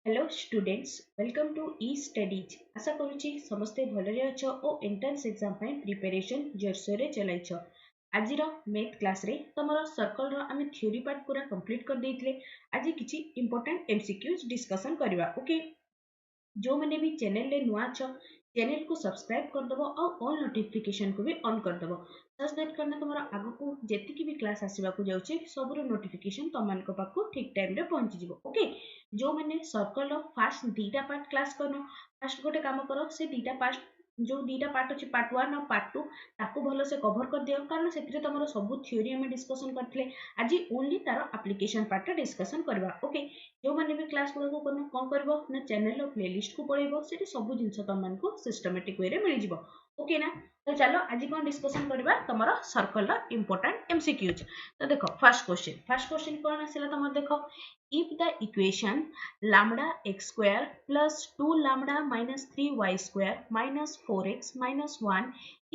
Hello students welcome to e studies आशा करुच्ची समस्ते भलरे अछ ओ एंट्रेंस एग्जाम पे प्रिपरेशन जोरसोर चलाइछ। आज मैथ क्लास रे तमरो सर्कल रो आमे थ्योरी पार्ट पूरा कंप्लीट कर देइथिले। आज किछि इंपोर्टेंट एमसीक्यूज डिस्कशन करबा। ओके, जो मैंने भी चैनल ले नुआ छ चैनल को सब्सक्राइब कर दबो और ऑल नोटिफिकेशन को भी ऑन कर दबो। सच दैट करना तुम्हारा आगु को जेतिकी भी क्लास आसीबा को जाउची सबरो नोटिफिकेशन तमन को पाखु ठीक टाइम रे पहुंची जिवो। ओके, जो मैंने circle row first दीटा part class करनो फर्स्ट गोटे काम करो से दीटा पार्ट जो दीटा पार्ट अछि पार्ट 1 और पार्ट 2 ताको भलो से कवर कर दियो कारण सेतिरे तमरो सब थ्योरी हम डिस्कशन करथले। आज ओनली तारो एप्लीकेशन पार्ट डिस्कशन करबा। ओके, जो मैंने भी क्लास गुड़ा को कौन करबो ना चैनल प्लेलिस्ट को पळेबो सेठी सब जिंस तम मानको सिस्टमैटिक वे रे मिल जिवो। ओके ना, तो चलो आज कौन डिस्कशन करबा तमरो सर्कल रा इंपोर्टेंट एमसीक्यूज। तो देखो फर्स्ट क्वेश्चन कौन आसिला तमर देखो, if the equation lambda x square plus 2 lambda minus 3y square minus 4x minus 1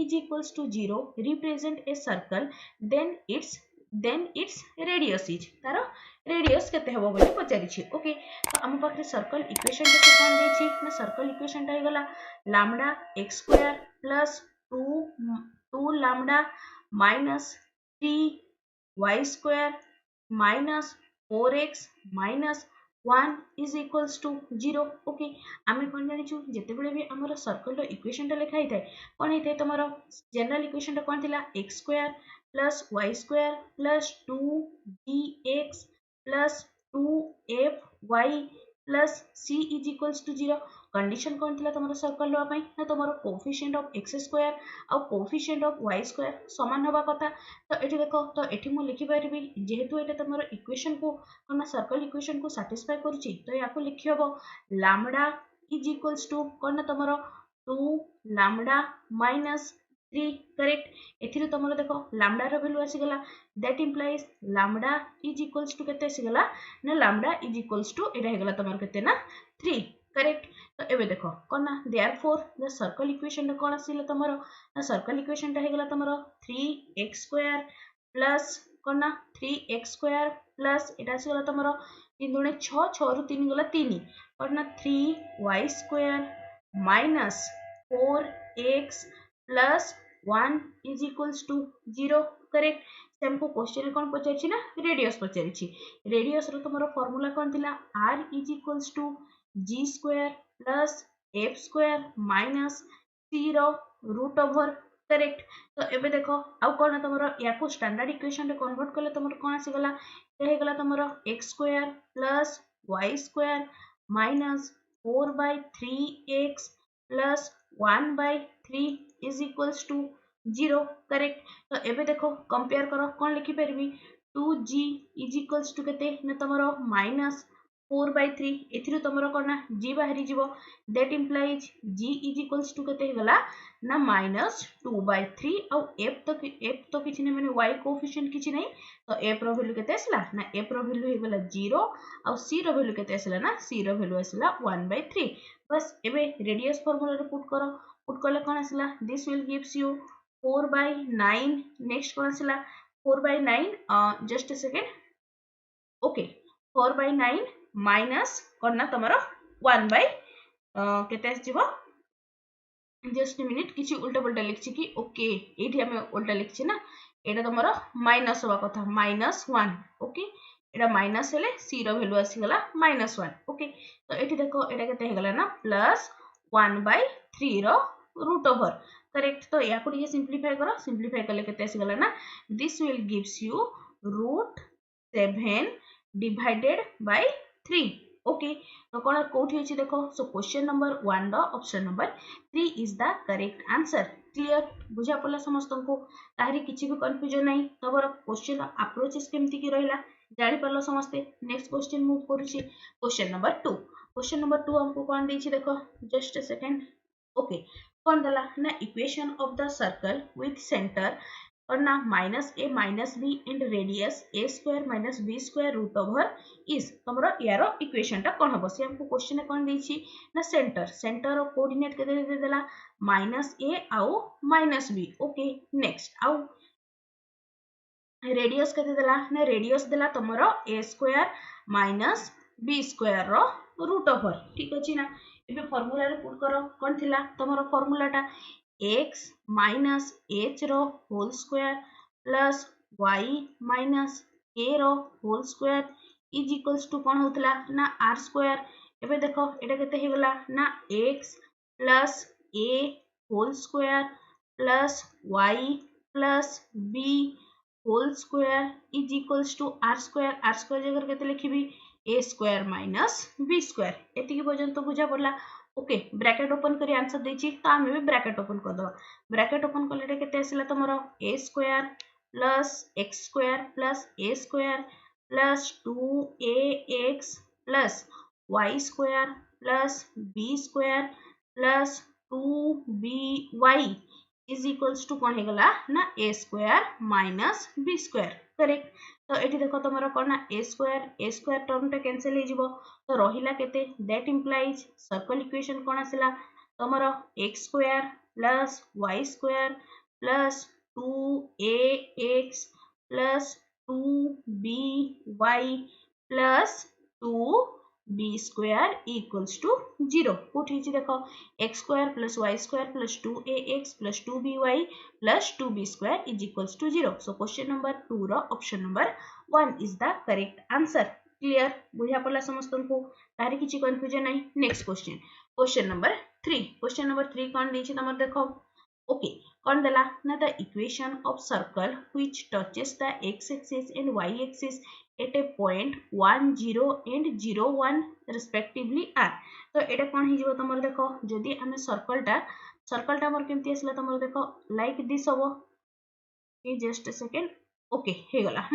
is equals to 0 represent a circle then its radius is taro radius केते हबो बोली पचारि छी। ओके, तो हम पाखरे सर्कल इक्वेशन के कोन दे छी ना सर्कल इक्वेशन टा गला lambda x square plus 2 lambda minus 3 y square minus 4x minus 1 is equals to 0। Okay, आमे कोन जानि छु जेते बेले भी हमर सर्कल रो इक्वेशन टा लिखा हिथाय कोन हिथाय तमरो जनरल इक्वेशन टा कोन थिला x square plus y square plus 2dx plus 2fy plus c is equals to 0। Condition कौन थिला तमरो सर्कल लो पई ना तमरो कोएफिशिएंट ऑफ x स्क्वायर और कोएफिशिएंट ऑफ y स्क्वायर समान होबा कथा। तो एठी देखो तो एठी मु लिखि परिबी जेहेतु एटा तमरो इक्वेशन को कोन सर्कल इक्वेशन को सैटिस्फाई करूची तो याको लिखि हबो लैम्डा इज इक्वल्स टू कोन तमरो 2 लैम्डा माइनस 3। करेक्ट, एथिरे तमरो देखो लैम्डा रो वैल्यू आसी गला that implies lambda is equals to केते आसी गला ना लैम्डा इज इक्वल्स टू एटा हे गला तमरो केते ना 3। करेक्ट, तो एबे देखो कोन ना देयरफॉर द सर्कल इक्वेशन कोन आसीला तमरो ना सर्कल इक्वेशन टा हे गला तमरो 3x स्क्वायर प्लस कोन ना 3x स्क्वायर प्लस एटा आसी गला तमरो 3 दुणे 6 6 रु 3 गला 3 कोन ना 3y square minus 4x plus 1 is equals to 0। Correct, से हमको क्वेश्चन कौन पचारि ना रेडियस पचारि। रेडियस रो तमरो फार्मूला कौन थिला r is equals to g square plus f square minus c रो रूट ओवर। करेक्ट, तो एबे देखो आउ कोन तमरो याको स्टैंडर्ड इक्वेशन रे कन्वर्ट करले तमरो कोन आसी गला ए हे गला तमरो x square plus y square minus 4/3x plus 1/3 is equals to 0। Correct, तो एबे देखो कंपेयर करो कोन लिखि परबी 2g इज इक्वल्स टू केते न तमरो माइनस 4/3 एथिरो तमरो कोन g बाहरी जीवो that implies g is equals to केते गला ना माइनस 2/3 और f तो किछि नै माने y कोएफिशिएंट किछि नै तो f रो वैल्यू केते आसला ना f रो वैल्यू हे गला 0 और c रो वैल्यू केते आसला ना c रो वैल्यू आसला 1/3। बस एबे रेडियस फार्मूला रे पुट करले कोन आसला this will gives you 4/9। Next कोन आसला 4/9 just a second. Okay, 4/9 minus करना तमरो 1 बाय केते आसीबो जस्ट मिनिट किछि उल्टा पुल्टा लिखछि कि ओके एठी हम उल्टा लिखछि ना एटा तमरो माइनस होबा कथा -1। ओके, एटा माइनस हेले c रो वैल्यू आसी गला -1। ओके, तो एठी देखो एटा केते हे गला ना प्लस 1/3 रो रूट ओवर। करेक्ट, तो या को ये सिंपलीफाई करो सिंपलीफाई करले केते आसी गला ना this will gives you √7 divided by 3। Okay, तो कौन कोठी अछि देखो सो question number 1 the option number 3 is the correct answer. Clear बुझा पड़ला समस्त को ताहरी किछि भी कंफ्यूजन नहीं तबर क्वेश्चन अप्रोचेस केमति की रहला जानि परलो समस्ते। नेक्स्ट क्वेश्चन मूव करूछि क्वेश्चन नंबर 2। क्वेश्चन नंबर 2 हमको कौन देछि देखो जस्ट अ सेकंड। ओके, कौन दला ना equation of the circle with centre और ना -a -b and radius a square -b square root over is तमरो यारो इक्वेशन टा कोन हबो से हमको क्वेश्चन कोन देछि ना सेंटर ऑफ कोऑर्डिनेट केते दे देला -a आउ -b। ओके, नेक्स्ट आउ रेडियस केते देला ना रेडियस देला तमरो a स्क्वायर बी स्क्वायर रो रूट ओवर ठीक अछि ना एबे फार्मूला रे पुट करो कोन थिला तमरो फार्मूलाटा x माइनस h रो whole square plus y minus a रो whole square is equals to कोन होतला ना r स्क्वायर एबे देखो एटा केते हे गला ना x plus a whole square plus y plus b whole square is equals to r square जगह केते लिखिबी a square minus b square एतिकी पर्यंत बुझा पड़ला ओके ब्रैकेट ओपन करी आंसर देछि तो आमे भी ब्रैकेट ओपन कर दबा ब्रैकेट ओपन करले केते आसिला तमरो a square plus x square plus a square plus 2ax plus y square plus b square plus 2by is equals to कोन हे गला ना a square minus b square correct तो एठी देखो तमरो कोन ना a स्क्वायर टर्म टा कैंसिल हे जिवो तो रहिला केते दैट इंप्लाइज सर्कल इक्वेशन कोन आसिला तमरो x square plus y square plus 2ax plus 2by plus 2b square equals to 0 कोठी छि देखो x square plus y square plus 2ax plus 2by plus 2b square is equals to 0 so question number 2 रो option number 1 is the correct answer clear बुझा पड़ला समस्तंको तारि किछि confusion नाही next question number 3 कोन देछि तमर देखो ओके कोन देला ना the equation of circle which touches the x axis and y axis at a point 1 0 and 0 1 respectively are तो एटा कोन हि जिवो तमर देखो जदी हमें सर्कलटा हमर केमति आसला तमर देखो लाइक दिस होबो ए जस्ट अ सेकंड ओके हे गला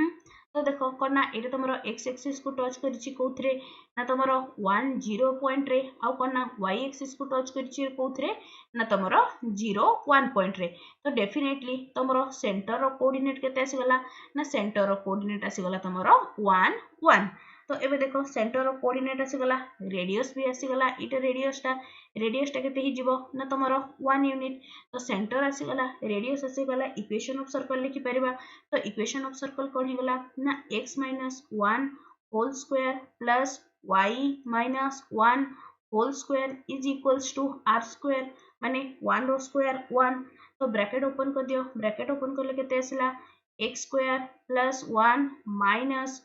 तो देखो कोन ना एटा तमरो x एक्सिस को टच करिछि कोथरे ना तमरो 1 0 पॉइंट रे आ कोन ना y एक्सिस को टच करिछि कोथरे ना तमरो 0 1 पॉइंट रे तो डेफिनेटली तमरो सेंटर रो कोऑर्डिनेट केते आसी गला ना सेंटर रो कोऑर्डिनेट आसी गला तमरो 1 1 तो एबे देखो सेंटर रो कोऑर्डिनेट आसी गला रेडियस भी आसी गला इटा रेडियस टा केते हि जिवो ना तमरो 1 यूनिट तो सेंटर आसी गला रेडियस आसी गला इक्वेशन ऑफ सर्कल लिखि परिबा तो इक्वेशन ऑफ सर्कल कोन हि गला ना x minus 1 whole square plus y minus 1 whole square is equals to r square माने 1 रो स्क्वायर 1 तो ब्रैकेट ओपन कर दियो ब्रैकेट ओपन करले केते आसिला x square plus 1 minus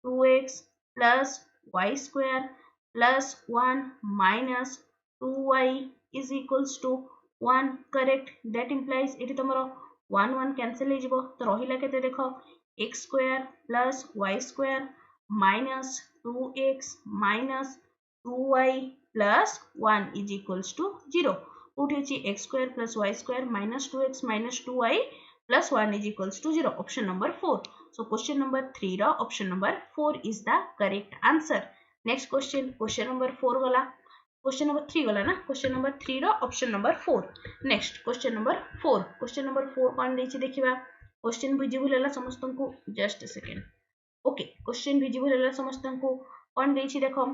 2x plus y square plus 1 minus 2y is equals to 1 correct that implies एटी तमरो 1 1 कैंसिल हे जिवो तो रहिला केते देखो x square plus y square minus 2x minus 2y plus 1 is equals to 0 कोठी अछि x square plus y square minus 2x minus 2y plus 1 is equals to 0 option number 4 so question number 3 ro option number 4 is the correct answer next question number 4 gala question number 3 gala na question number 3 row option number 4 next question number 4 कोन देछि देखिबा question visible होला समस्तंको just a second okay question visible होला समस्तंको कोन देछि देखो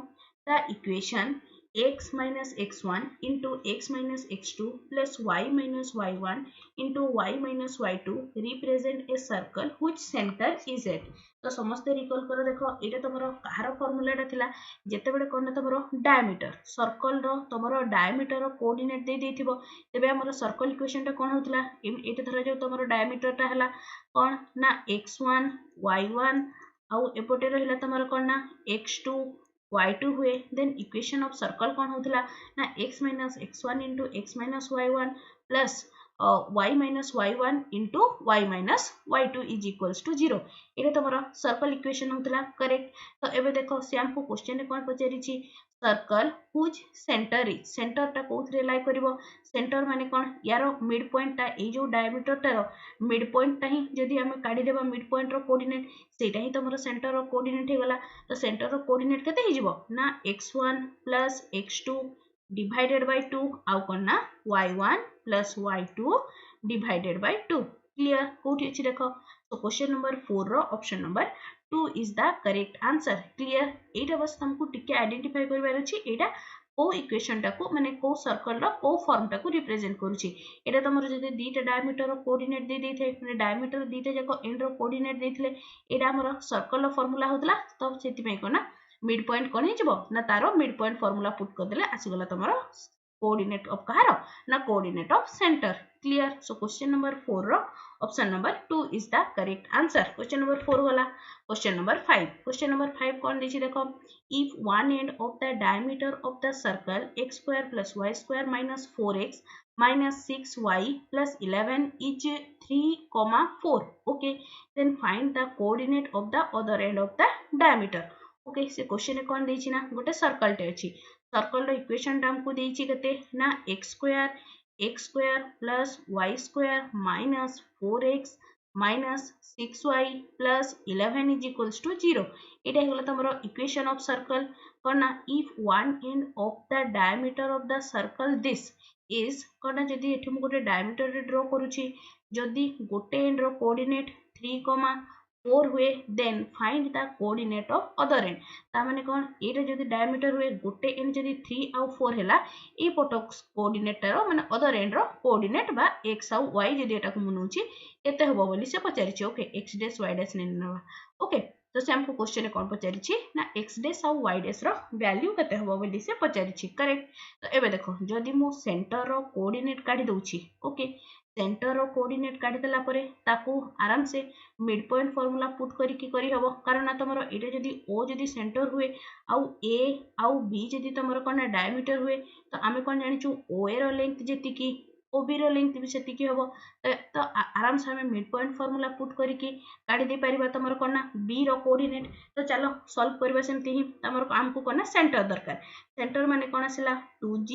the equation x minus x1 into x minus x2 plus y minus y1 into y minus y2 represent a circle which center is at तो समस्त recall करो देखो एटा तमरो कहार फार्मूलाटा थिला जेते बेले कोन तमरो डायमीटर सर्कल रो तमरो डायमीटर रो कोऑर्डिनेट दे देथिबो तबे हमरो सर्कल इक्वेशन टा कोन होतला एटा धरा जो तमरो डायमीटर टा हला कोन ना x1 y1 आउ एपोटे रहिला तमरो कोन ना x2 y2 हुए then equation of circle कौन होतला ना x minus x1 into x minus y1 plus y minus y1 into y minus y2 is equals to 0 एटा तमरा सर्कल इक्वेशन होतला करेक्ट तो एबे देखो श्याम को क्वेश्चन रे कोन पचारिछि circle whose centre is centre टा कोथरे लाई करबो सेंटर माने कोन यारो मिड पॉइंट टा ए जो डायमीटर टा रो मिड पॉइंट टा ही जदी हम काढी देबा मिड पॉइंट रो कोऑर्डिनेट सेटा ही तमरो सेंटर रो कोऑर्डिनेट हे गला तो सेंटर रो कोऑर्डिनेट केते हे जिवो ना x1 plus x2 divided by 2 आउ कोन ना y1 plus y2 divided by 2 clear कोठी अछि देखो तो क्वेश्चन नंबर 4 रो option number 2 is the correct answer clear एटा बस तुमको टिके आइडेंटिफाई करबार अछि एटा को इक्वेशन टा को माने को सर्कल रो को फॉर्म टा को रिप्रेजेंट करूछि एटा तमरो जदि दीटा डायमीटर रो कोऑर्डिनेट दे देथे माने डायमीटर दीटा जाको एंड रो कोऑर्डिनेट देथिले एटा हमरो सर्कल रो फार्मूला होतला तब सेति पे कोना मिड पॉइंट कौन हो ना तार मिड पॉइंट फॉर्मूला पुट करदेले आसीगला तुमर कोऑर्डिनेट ऑफ कहार ना coordinate of centre clear so question number 4 रो option number 2 is the correct answer question number 4 वाला क्वेश्चन नंबर 5 कौन देखिए देखो if one end of the diameter of the circle x square plus y square minus 4x minus 6y plus 11 is 3, 4 okay then find the coordinate of the other end of the diameter okay से question कौन देछि ना गोटे circle टे अछि circle रो equation टा हमको देछि केते ना x square plus y square minus 4x minus 6y plus 11 is equals to 0 এটা হলো তোমার ইকুয়েশন অফ সার্কেল কোনা if one end of the diameter of the circle this is কোনা যদি এঠি মু গোটে ডায়ামিटर রে ড্র কरूची যদি গোটে এন্ড रो कोऑर्डिनेट 3,4 हुए then find the coordinate of other end ता माने कोन एटा जदी डायमीटर हुए गोटे एंड जदी 3 आउ 4 हैला ए पट कोऑर्डिनेट रो माने अदर एंड रो कोऑर्डिनेट बा x आउ y जदी एटा को मुनुची केते हबो बोली से पचारिछि okay x dash y dash ने नवा ओके तो से हमको क्वेश्चन कौन पचारिछि ना x डैश आउ y डैश रो वैल्यू केते हबो बोली से पचारिछि करेक्ट तो एबे देखो जदी मो सेंटर रो कोऑर्डिनेट काढी दउछि ओके सेंटर रो कोऑर्डिनेट काढी देला परे ताकू आराम से मिड पॉइंट फार्मूला पुट करी हबो कारण तमरो एटा जदी o जदी सेंटर हुए आउ a आउ b जदी तमरो कोन डायमीटर हुए तो आमे कोन जानिचु o रो लेंथ जेति की ob रो लेंथ भी सेति की हबो तो आराम से हमें मिड पॉइंट फार्मूला पुट करी की काढी दे परिबा तमरो कोन b रो कोऑर्डिनेट तो चलो सॉल्व करबा सेमति ही तमरो हमको कोन सेंटर दरकार सेंटर माने कोन आसिला 2g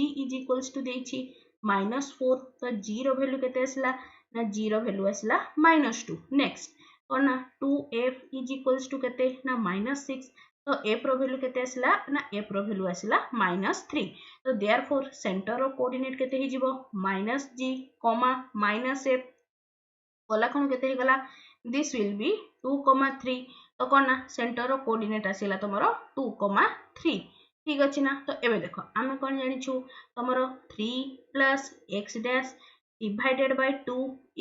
= देछि -4 तो g रो वैल्यू केते आसिला ना g रो वैल्यू आसिला -2 नेक्स्ट कोन 2f = केते ना -6 तो f रो वैल्यू केते आसिला ना f रो वैल्यू आसिला -3 तो देयरफॉर सेंटर रो कोऑर्डिनेट केते हि जिवो -g, -f गला कोन केते गला दिस विल बी 2,3 तो कोन सेंटर रो कोऑर्डिनेट आसिला तमरो 2,3 ठीक अछि ना तो एबे देखो आमे कोन जानि छु तमरो 3 plus x dash divided by 2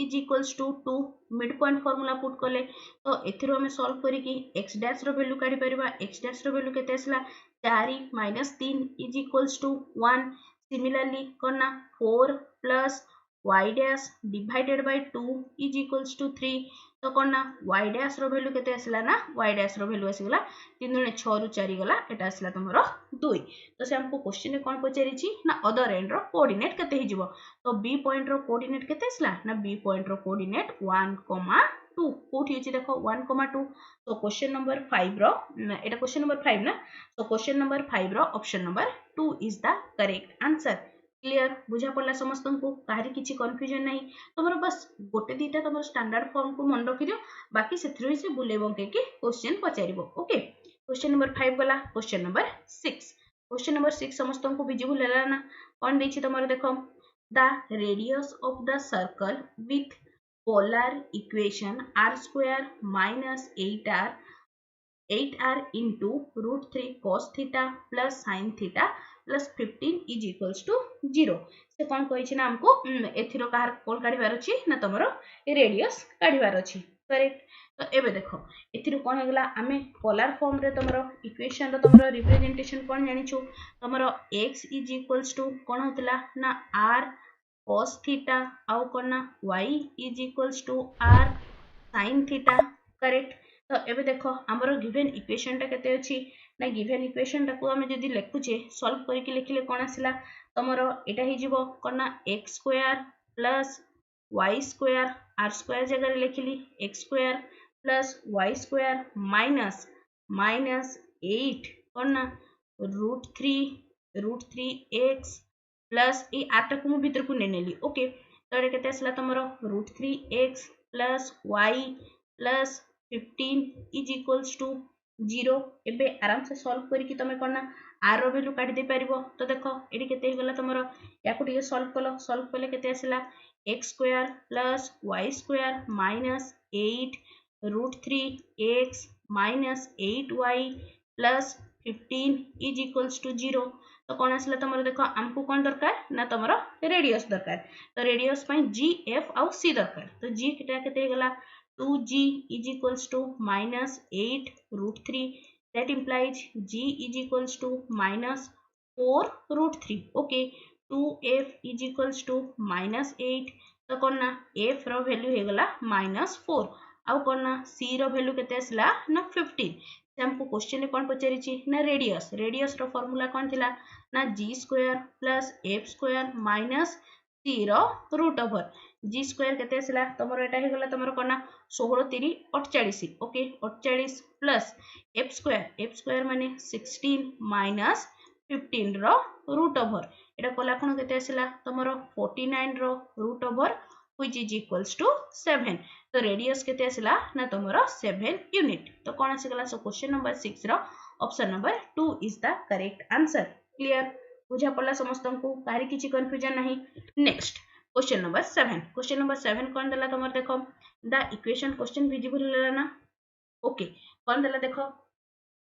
is equals to 2 mid point formula put कले तो एथिरो हमें सॉल्व करी कि x dash रो वैल्यू काढी परिबा x dash रो वैल्यू केते आसला 4 - 3 is equals to 1 सिमिलरली करना 4 plus y dash divided by 2 is equals to 3 तो करना y dash रो वैल्यू केते आसला ना y dash रो वैल्यू आसीगला 3 दुने 6 रु 4 गला एटा आसला तमरो 2 तो से हमको क्वेश्चन कोन पचारिछि ना अदर एंड रो कोऑर्डिनेट केते हि जिवो तो b पॉइंट रो कोऑर्डिनेट केते आसला ना b पॉइंट रो कोऑर्डिनेट 1,2 कोठी अछि देखो 1,2 तो क्वेश्चन नंबर 5 रो एटा क्वेश्चन नंबर 5 ना तो क्वेश्चन नंबर 5 रो option number 2 is the correct answer clear बुझा पड़ला समस्त को काहरी किछि कंफ्यूजन नहीं तमरो बस गोटे दीटा तमरो स्टैंडर्ड फॉर्म को मन रखि दियो बाकी सेथरो से बुलेबो के क्वेश्चन पचारिबो ओके क्वेश्चन नंबर 5 गला क्वेश्चन नंबर 6 समस्त को विजिबल हैला ना कोन देछि तमरो देखो the radius of the circle with polar equation r² - 8r into √3 cos theta plus sin theta plus 15 is equals to 0 से कौन कहि ना हमको एथिरो कार कोन काढिबार अछि ना तमरो रेडियस काढिबार अछि करेक्ट तो एबे देखो एथिरो कोन हगला आमे पोलर फॉर्म रे तमरो इक्वेशन रो तमरो रिप्रेजेंटेशन कोन जानि छु तमरो x is equals to कोन होतला ना r cos theta आउ कोन ना y is equals to r sin theta correct तो एबे देखो हमरो गिवन इक्वेशन टा केते अछि ना गिवन इक्वेशन टा को हमें जदी लेखुचे सॉल्व करके लिखले कोन आसिला तमरो एटा हि जिवो कोन ना x² + y² r² जगह रे लिखली x² + y² - 8 कोन ना √3x प्लस ए आटा को भीतर को नेनेली ओके तो एटा केते आसिला तमरो √3x + y + 15 is equals to 0 एबे आराम से सॉल्व करी तमे करना r रो वैल्यू काढी दे परिबो तो देखो एडी केते हेगला तमरो याको टिके सॉल्व कले केते आसिला x² + y² - 8 √3x - 8y + 15 is equals to 0 तो कौन आसिला तमरो देखो हमको कौन दरकार ना तमरो रेडियस दरकार तो रेडियस पई g f आउ c दरकार तो g केटा केते हेगला 2g is equals to -8 √3 that implies g is equals to minus 4 root 3. Okay, 2f is equals to minus 8. तो कौन ना f रो वैल्यू हे गला minus 4 आउ कौन ना c रो वैल्यू केते आसला ना 15. से हमको क्वेश्चन में कौन पचारिछि ना रेडियस रो फार्मूला कौन थिला ना g square plus f square minus c रो रूट ओवर g स्क्वायर केते आसला तमरो एटा हे गला तमरो कोना 16 3 48. ओके 48 प्लस f स्क्वायर माने 16 माइनस 15 रो रूट ओवर एटा कला कोन केते आसला तमरो 49 रो root over which is equals to 7. तो रेडियस केते आसला ना तमरो 7 यूनिट. तो कोन आसीगला सो क्वेश्चन नंबर 6 रो option number 2 is the correct answer. Clear बुझा पड़ला समस्तन को काहे किछि कंफ्यूजन नहीं. Next question number 7. Question number 7 कोन देला तमर देखो द इक्वेशन क्वेश्चन विजिबल होला ना. ओके कोन देला देखो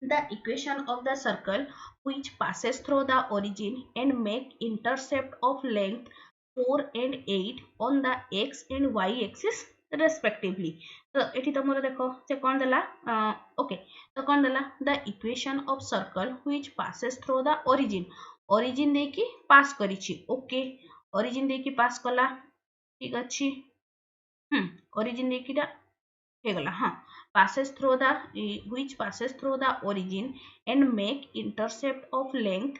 the equation of the circle which passes through the origin and make intercept of length 4 and 8 on the x and y axis respectively. तो एठी तमरो देखो से कोन देला ओके तो कोन देला the equation of circle which passes through the origin दे की पास करिछि. Okay origin दे की पास कला ठीक अछि. origin दे की हेगला हाँ passes through the which passes through the origin and make intercept of length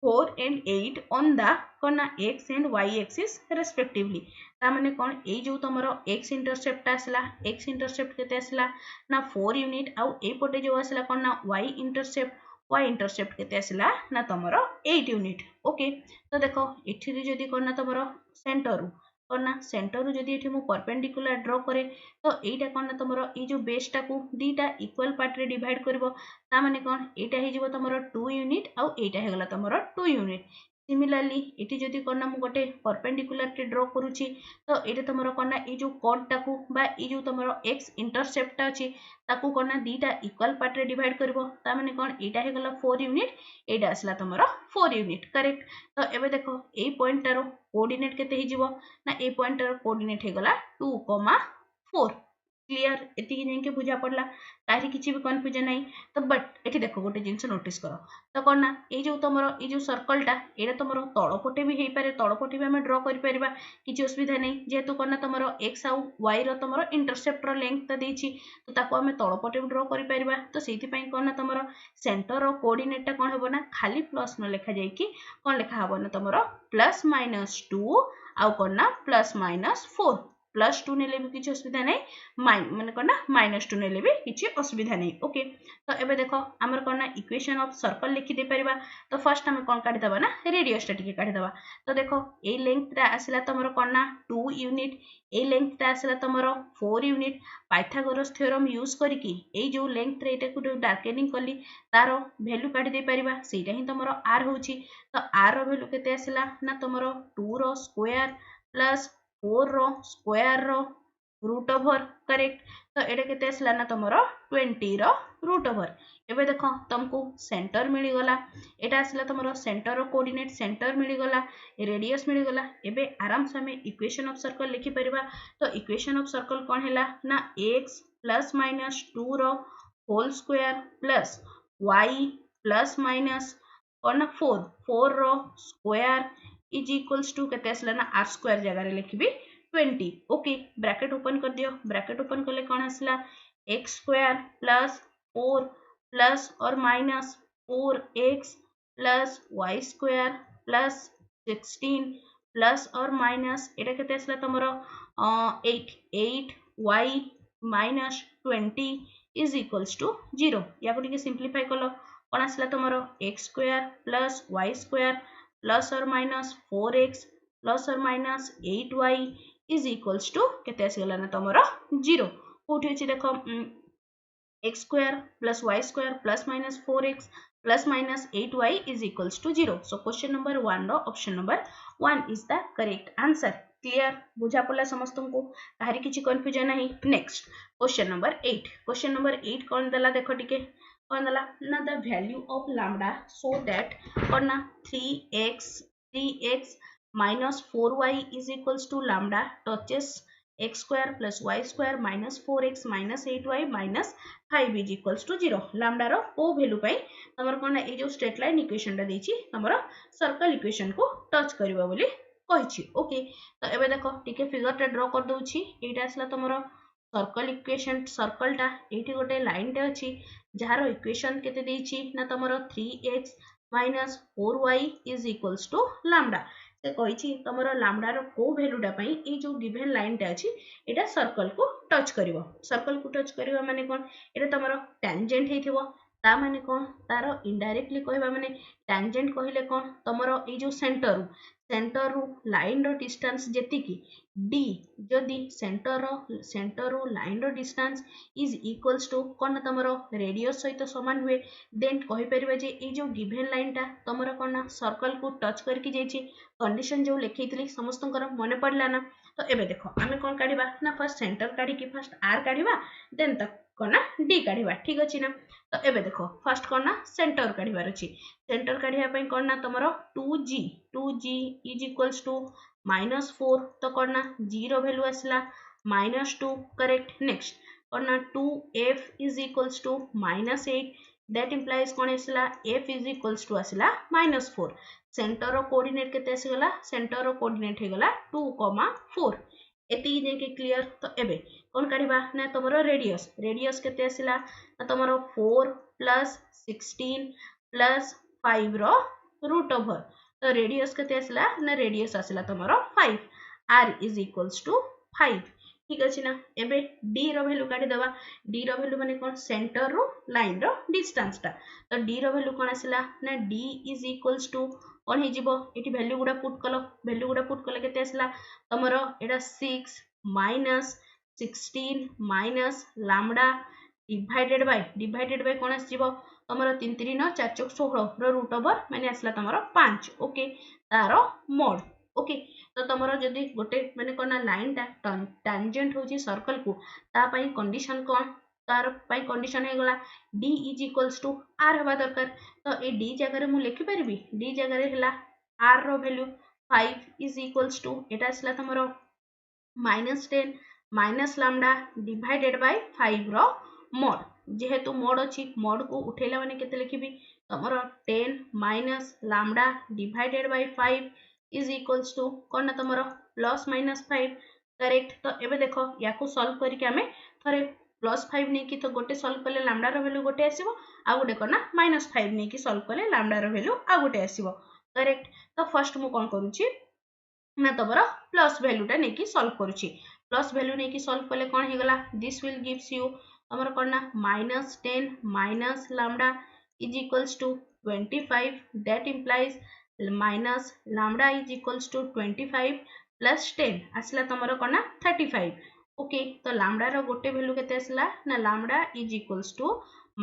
4 and 8 on the कोना x and y axis respectively. ता माने कोन ए जो तमरो x इंटरसेप्ट आसला x इंटरसेप्ट केते आसला ना 4 यूनिट आउ ए पटे जो आसला कोन ना y इंटरसेप्ट केते आसला ना तमरो 8 यूनिट. ओके तो देखो एठी जदी कोन ना तमरो सेंटर कोना सेंटर जदी एठी मु परपेंडिकुलर ड्रॉ करे तो एटा कोन तमरो ए जो बेस टा को दीटा इक्वल पार्ट रे डिवाइड करबो ता माने कोन एटा हे जिवो तमरो 2 यूनिट आउ एटा हे गला तमरो 2 यूनिट. सिमिलरली एठी जदी कोन मु गोटे परपेंडिकुलर टे ड्रॉ करूची तो एटा तमरो कोन ए जो कॉर्ड टा को बा ए जो तमरो x इंटरसेप्ट अछि ताकू कोन दीटा इक्वल पार्ट रे डिवाइड करबो ता माने कोन एटा हे गला 4 यूनिट एटा असला तमरो 4 यूनिट. करेक्ट. तो एबे देखो ए पॉइंट रो कोऑर्डिनेट केते हे जिवो ना ए पॉइंट रो कोऑर्डिनेट हे गला 2,4. क्लियर एति कि के बुझा पड़ला काहे किछि भी कंफ्यूजन नहीं. तो बट एठी देखो गोटे जिंस नोटिस करो तो कोन ना ए जो तमरो ए जो सर्कल टा एटा तमरो तळ पटे भी हेई पारे तळ पटे भी हमें ड्रॉ करि परिबा किछि असुविधा नहीं जेहेतु कोन ना तमरो x आउ y रो तमरो इंटरसेप्ट रो लेंथ ता देछि तो ताको हमें तळ पटे भी ड्रॉ करि परिबा. तो सेति पई कोन ना तमरो सेंटर रो कोऑर्डिनेट टा कोन हेबो ना खाली प्लस न लेखा जाय कि कोन लेखा हबो ना तमरो प्लस माइनस 2 आउ कोन ना प्लस माइनस 4 प्लस 2 नेले भी किछि असुविधा नहीं माने कोन ना माइनस 2 नेले भी किछि असुविधा नहीं. ओके तो एबे देखो हमर कोन ना इक्वेशन ऑफ सर्कल लिखि दे परिबा. तो फर्स्ट हम कोन काढि दबा ना रेडियस टा टिके काढि दबा. तो देखो ए लेंथ रा आसिला तमरो कोन ना 2 यूनिट ए लेंथ रा आसिला तमरो 4 यूनिट. पाइथागोरस थ्योरम यूज करिकि ए जो लेंथ रे एटा को डार्केनिंग कली तारो वैल्यू काढि दे परिबा सेटा ही तमरो r होची. तो r रो वैल्यू केते आसिला ना तमरो 2 रो स्क्वायर प्लस 4 रो स्क्वायर रो रूट ओवर. करेक्ट. तो एटा केते आसला ना तमरो 20 रो रूट ओवर. एबे देखो तुमको सेंटर मिली गला एटा आसला तमरो सेंटर रो कोऑर्डिनेट सेंटर मिली गला रेडियस मिली गला. एबे आराम से हमें इक्वेशन ऑफ सर्कल लिखि परिबा. तो इक्वेशन ऑफ सर्कल कोन हैला ना x प्लस माइनस 2 रो whole square plus y plus minus और ना 4 रो स्क्वायर इज इक्वल्स टू केते आसला ना r स्क्वायर जगह रे लिखबी 20. ओके ब्रैकेट ओपन कर दियो. ब्रैकेट ओपन करले कोन आसला x स्क्वायर प्लस 4 प्लस और minus 4x plus y square plus 16 plus और माइनस एटा केते आसला तमरो 8y minus 20 is equals to 0. या को टिके सिंपलीफाई करलो कोन आसला तमरो x square plus y square plus और माइनस 4x प्लस और minus 8y is equals to केते आसीगला ना तमरो 0. कोठी अछि देखो x square plus y square plus minus 4x plus minus 8y is equals to 0. So question number 1 रो option number 1 is the correct answer. Clear बुझा पड़ला समस्तन को काहे किछि कंफ्यूजन नहीं. Next question number 8. Question number 8 कोन दला देखो टिके कोन दला ना the value of lambda so that कोन ना 3x minus 4y is equals to lambda touches x square plus y square minus 4x minus 8y minus 5 is equals to 0 lambda रो को वैल्यू पाई तमर कोन ए जो स्ट्रेट लाइन इक्वेशन टा देछि तमर circle equation को touch करबा बोली कहिछि ओके तो एबे देखो टिके फिगर टा ड्रा कर दउछि एटा असला तमर सर्कल इक्वेशन सर्कल टा एठी गोटे लाइन टे अछि जहार इक्वेशन केते देछि ना तमर 3x minus 4y is equals to lambda से कहिछि तमरो लैम्डा रो को वैल्यूटा पई ए जो गिवन लाइन टा अछि एटा सर्कल को टच करिवो सर्कल को टच करिवा माने कोन एटा तमरो टेंजेंट हेथिवो ता माने कोन तारो इनडायरेक्टली कहबा माने टेंजेंट कहिले कोन तमरो ए जो सेंटर रो लाइन रो डिस्टेंस जेति की d जदी सेंटर रो लाइन रो डिस्टेंस इज इक्वल्स टू कोन तमरो रेडियस सहित समान हुए देन कहि परिबा जे ए जो गिवन लाइन टा तमरो कोन सर्कल को टच करके जाइछि कंडीशन जो लिखैतली समस्तंकर मने पड़ला ना तो एबे देखो आमे कोन काढिबा ना फर्स्ट सेंटर काढी की फर्स्ट r काढिबा देन तक कोना d काढिबा ठीक अछि ना तो एबे देखो फर्स्ट कोना सेंटर काढिबार अछि सेंटर काढिया पई कोना तमरो 2g इज इक्वल्स टू -4 तो कोना g रो वैल्यू आसला -2 करेक्ट नेक्स्ट कोना 2f is equals to -8 that implies कोन आसला f इज इक्वल्स टू आसला -4 सेंटर रो कोऑर्डिनेट केते आसीगला सेंटर रो कोऑर्डिनेट हेगला 2,4 एति जे के क्लियर तो एबे कोन काढिबा ना तमरो रेडियस केते आसीला ना तमरो 4 प्लस 16 प्लस 5 रो रूट ओवर तो रेडियस केते आसीला ना रेडियस आसीला तमरो 5 r इज इक्वल्स टू 5 ठीक अछि ना एबे d रो वैल्यू काढी दबा d रो वैल्यू माने कोन सेंटर रो लाइन रो डिस्टेंस ता तो d रो वैल्यू कोन आसीला ना d इज इक्वल्स टू कोन हे जिवो एठी वैल्यू गुडा पुट कले केते आसला तमरो एटा 6 minus 16 minus lambda divided by कोन आस जिवो तमरो 3 3 9 4 4 16 रो रूट ओवर माने आसला तमरो 5 ओके तारो मोड ओके तो तमरो जदी गोटे माने कोन लाइन टा टेंजेंट होची सर्कल को ता पई कंडीशन कोन तार पई कंडीशन हे गला d is equals to r हवा दरकार तो ए d जगह रे मु लिखि परबी d जगह रे हला r रो वैल्यू 5 इज इक्वल्स टू एटा असला तमरो -10 माइनस लैम्डा डिवाइडेड बाय 5 रो मोड जेहेतु मोड अछि मोड को उठेला माने केते लिखिबी तमरो 10 minus lambda divided by 5 is equals to कोन तमरो प्लस -5 करेक्ट तो एबे देखो याको सॉल्व करी के हमें थरे +5 नहीं कि तो गोटे सॉल्व कले लैम्डा रो वैल्यू गोटे आसीबो आ गोटे कोना -5 नहीं कि सॉल्व कले लैम्डा रो वैल्यू आ गोटे आसीबो करेक्ट तो फर्स्ट मु कोन करूची ना तमरो प्लस वैल्यू टा नहीं कि सॉल्व करूची प्लस वैल्यू नहीं कि सॉल्व कले कोन हे गला दिस विल गिव्स यू तमरो कोना -10 minus lambda is equals to 25 that implies minus lambda is equals to 25 plus 10 आसला तमरो कोना 35 ओके तो लैम्डा रो गोटे वैल्यू केते आसला ना लैम्डा इज इक्वल्स टू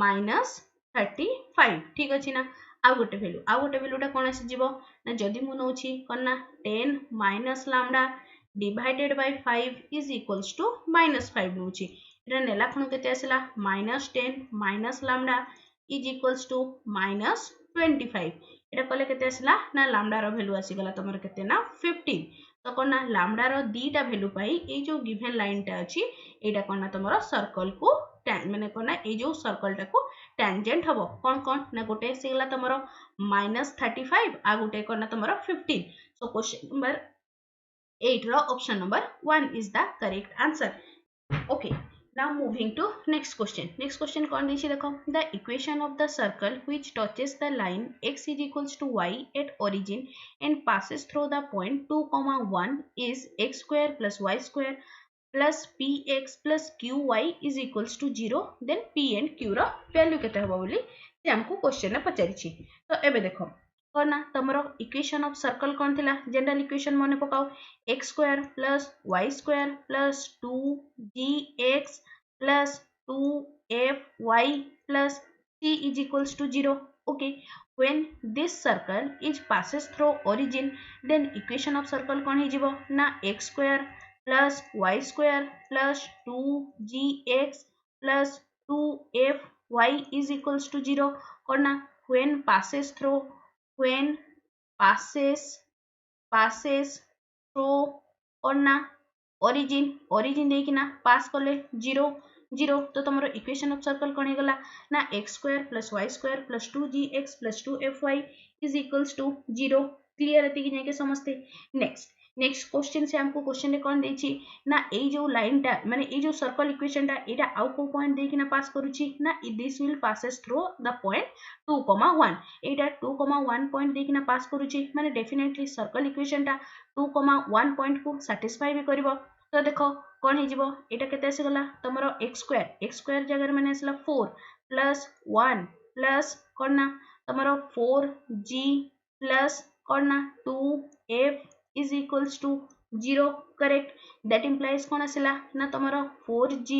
-35 ठीक अछि ना आ गोटे वैल्यू टा कोन आसी जिवो ना जदी मु नउछि कोना 10 minus lambda divided by 5 is equals to -5 नउछि एटा नेला खण केते आसला -10 minus lambda is equals to -25 एटा कले केते आसला ना लैम्डा रो वैल्यू आसी गला तमर केते ना 15 तो कोना लैम्डा रो दीटा वैल्यू पाई ए जो गिवन लाइन टा अछि एटा कोना तमरो सर्कल को माने कोना ए जो सर्कल टा को टेंजेंट हबो कोन ना गोटे आसी गला तमरो -35 आ गोटे कोना तमरो 15 सो क्वेश्चन नंबर 8 रो option number 1 is the correct answer okay now moving to next question कौन दीजिए देखो the equation of the circle which touches the line x is equals to y at origin and passes through the point 2 1 is x square plus y square plus px plus qy is equals to 0 then p and q रो value केते हबो बोली से हमको question ने पचारिछि तो एबे देखो कोना तमरो इक्वेशन ऑफ सर्कल कोन थिला जनरल इक्वेशन मने पकाओ x square plus y square plus 2gx plus 2fy plus c is equals to 0 okay when this circle is passes through origin then equation of circle कोन हे जिवो ना x square plus y square plus 2gx plus 2fy is equals to 0 कोना when passes through passes through or na origin देकिना pass कले 0 तो तुम equation of circle कौन होगा ना x square plus y square plus 2gx plus 2fy is equals to 0 clear एति जाके समस्ते नेक्स्ट क्वेश्चन से हमको क्वेश्चन में कौन देछि ना ए जो लाइन टा माने ए जो सर्कल इक्वेशन टा एटा आउ को पॉइंट देकिना पास करूछि ना this will passes through the point 2,1 Etah 2,1 point देकिना पास करूछि माने डेफिनेटली सर्कल इक्वेशन टा 2,1 पॉइंट को सैटिस्फाई भी करबो तो देखो कौन हो जीवो एटा केते आसी गला तमरो x स्क्वायर जगह माने आसला 4 प्लस 1 प्लस कौन ना तमरो 4g प्लस कौन ना 2f is equals to 0 correct that implies कौन आसला ना तमरो 4g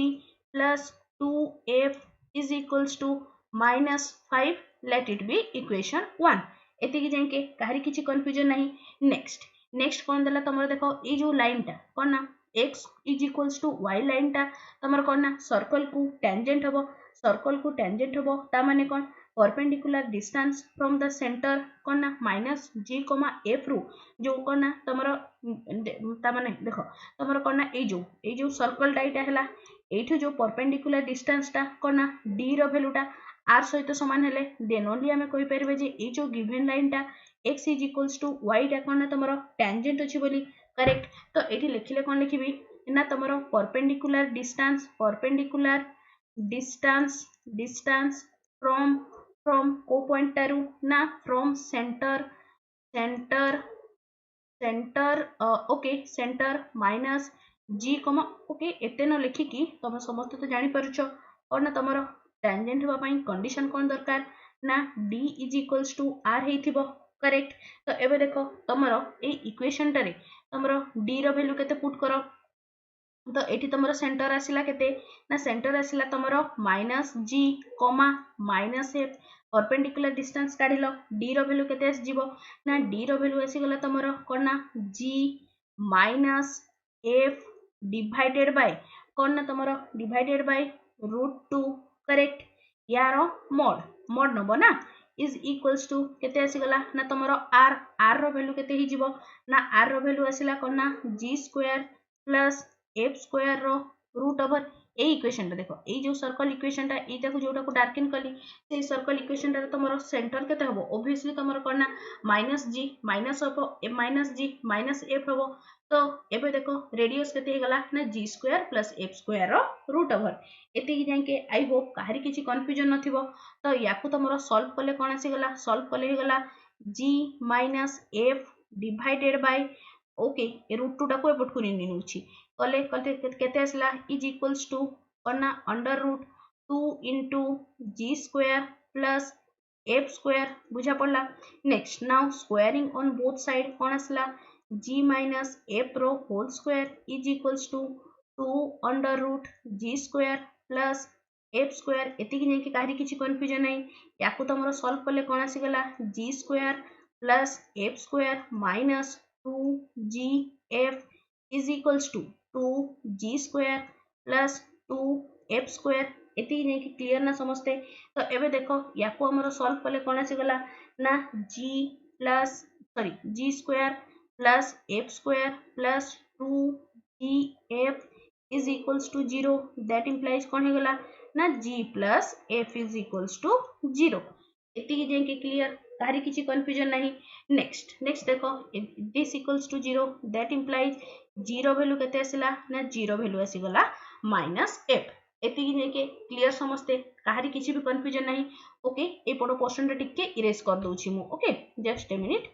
plus 2f is equals to minus 5 let it be equation 1 एति जाके कहारी किछि कंफ्यूजन नहीं नेक्स्ट कौन देला तमरो देखो ए जो लाइन टा कौन ना x is equals to y line टा तमरो कौन ना सर्कल को टेंजेंट हबो ता माने कौन perpendicular distance from the centre कौन ना माइनस g, f रु जो कौन ना तमरो ता माने देखो तमरो कौन ना ए जो सर्कल टा एटा हला एठु जो परपेंडिकुलर डिस्टेंस टा कौन ना d रो वैल्यू टा r सहित समान हेले देन ओनली हमें कहि परबे जे ए जो गिवन लाइन टा x is equals to y टा कौन ना तमरो टेंजेंट अछि बोली करेक्ट तो एठी लिखिले कौन लिखिबी ना तमरो परपेंडिकुलर डिस्टेंस फ्रॉम को पॉइंट टारू ना from centre okay centre minus g, okay एते न लिखिकी तुम समस्त तो जानि पारुछ और ना तमरो टेंजेंट हवा पई कंडीशन कोन दरकार ना d is equals to r हेथिबो करेक्ट तो एबे देखो तमरो ए इक्वेशन टारे तमरो d रो वैल्यू केते पुट करो तो एठी तमरो सेंटर आसिला केते ना सेंटर आसिला तमरो minus g, minus f perpendicular distance काढिलो d रो वैल्यू केते आसी जीवो ना d रो वैल्यू आसी गला तमरो कोन ना g minus f divided by कोन ना तमरो डिवाइडेड बाय √2 करेक्ट यारो मोड नबो ना इज इक्वल्स टू केते आसी गला ना तमरो r रो वैल्यू केते ही जीवो ना r रो वैल्यू आसिला कोन ना g square plus f square रो रूट ओवर ए इक्वेशन टा देखो ए जो सर्कल इक्वेशन टा एटा को जोटा को डार्केन कली से सर्कल इक्वेशन टा तमरो सेंटर केते हबो ऑब्वियसली तमरो करना माइनस g माइनस f हबो तो एबे देखो रेडियस केते गला ना g square plus f square रो रूट ओवर एते ही जाके आई होप काहरी किछि कंफ्यूजन नथिबो तो याकू तमरो सॉल्व कले कोन आसी गला सॉल्व कले गला g minus f divided by okay √2 टा को एपट को निनुछि कले केते आसला इज इक्वल्स टू करना under root 2 into g square plus f square बुझा पड़ला next now squaring on both side कौन आसला g माइनस f रो whole square is equals to 2 under root g square plus f square एति कि नेकी काहरी किछि कंफ्यूजन नै याकू तमरो सॉल्व करले कोन आसी गला g square plus f square minus 2gf is equals to 2g square plus 2f square एति नै कि क्लियर ना समझते तो एबे देखो याको हमरो सॉल्व करले कोन आसी गला ना g square plus f square plus 2gf is equals to 0 that implies कोन हे गला ना g plus f is equals to 0 एति कि जे कि क्लियर काहरी किछि कंफ्यूजन नहीं नेक्स्ट देखो this equals to 0 that implies 0 value केते आसिला ना 0 वैल्यू आसी गला माइनस f एति कि नेके क्लियर समझते काहरी किछि भी कंफ्यूजन नहीं ओके ए पडो क्वेश्चन रे टिके इरेज कर दोछि मु ओके जस्ट ए मिनिट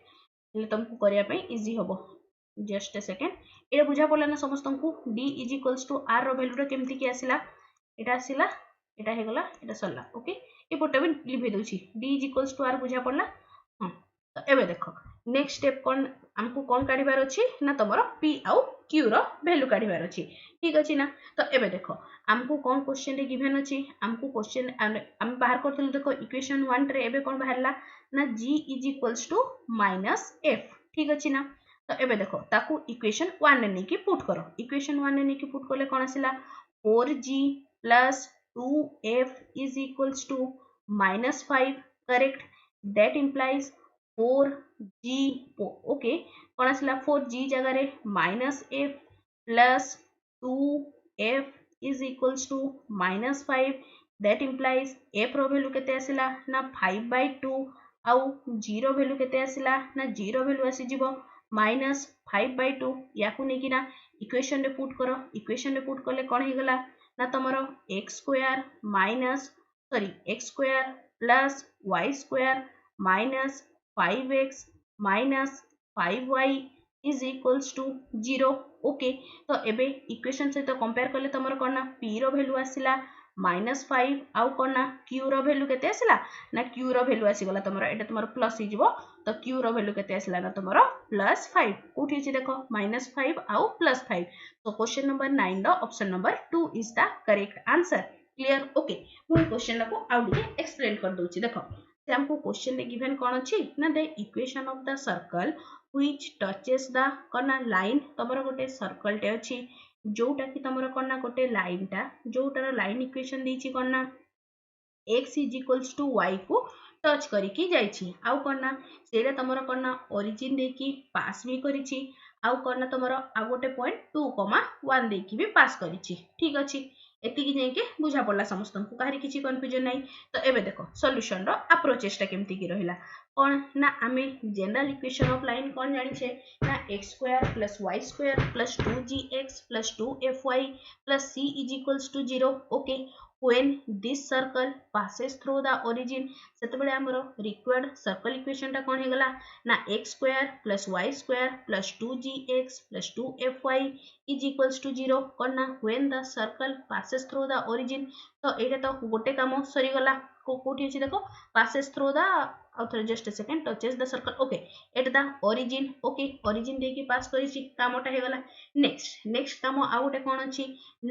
ले तुमको करिया पई इजी हबो जस्ट ए सेकंड ए बुझा पड़ला ना समस्त को d is equals to r रो वैल्यू रे केमति की आसिला एटा हे गला एटा सरला ओके ए पटे भी लिखि दोछि d is equals to r बुझा पड़ला हां तो एबे देखो नेक्स्ट स्टेप कोन हमको कोन काढिबार अछि ना तमरो p आउ q रो वैल्यू काढिबार अछि ठीक अछि ना तो एबे देखो हमको कोन क्वेश्चन रे गिवन अछि हमको क्वेश्चन हम बाहर करथल देखो इक्वेशन 1 रे एबे कोन बाहरला ना g is equals to minus f ठीक अछि ना तो एबे देखो ताकू इक्वेशन 1 ने नेकी पुट करो इक्वेशन 1 ने नेकी पुट करले कोन आसिला 4g plus 2f is equals to minus 5 correct that implies 4g okay कौन आसला 4g जगह रे minus f plus 2f is equals to -5 that implies f रो वैल्यू केते आसिला ना 5/2 आउ 0 वैल्यू केते आसिला ना 0 वैल्यू आसी जीवो -5/2 याकू नेकी ना इक्वेशन रे पुट करो इक्वेशन रे पुट करले कोन हे गला ना तमरो x square minus x square plus y square minus 5x minus 5y is equals to 0 okay तो एबे इक्वेशन सहित कंपेयर करले तमर कोन p रो वैल्यू आसिला -5 आउ कोन q रो वैल्यू केते आसिला ना q रो वैल्यू आसी गला तमर एटा तमर प्लस ही जीवो तो q रो वैल्यू केते आसिला ना तमर +5 कोठी छि देखो -5 आउ +5 तो क्वेश्चन नंबर 9 रो option number 2 is the correct answer clear okay मु क्वेश्चन को आउ डी एक्सप्लेन कर दोछि देखो से हमको क्वेश्चन में गिवन कोन अछि ना the equation of the circle which touches the कना लाइन तमरो गोटे सर्कल टे अछि जोटा कि तमरो कना गोटे लाइन टा जोटार लाइन इक्वेशन देछि कना x is equals to y को टच करिकी जाइछि आउ कना सेटा तमरो कना ओरिजिन देकी पास भी करिछि आउ कना तमरो आ गोटे पॉइंट 2,1 देकी भी पास करिछि ठीक अछि एतिकी जाय के बुझा पड़ला समस्त को काहरी किछि कंफ्यूजन नै तो एबे देखो सॉल्यूशन रो अप्रोचेस टा केमती की रहिला कोन ना आमे जनरल इक्वेशन ऑफ लाइन कोन जानि छे ना x square plus y square plus 2gx plus 2fy plus c is equals to 0 okay when this circle passes through the origin सेतबेले हमरो रिक्वायर्ड सर्कल इक्वेशन टा कोन हे गला ना x square plus y square plus 2gx plus 2fy is equals to 0 कोन ना when the circle passes through the origin तो एटा तो गोटे काम सरी गला कोठी अछि देखो passes through the author just a second touches the circle okay at the origin okay origin दे के पास करी छी कामटा हे गला नेक्स्ट काम आ गोटे कोन अछि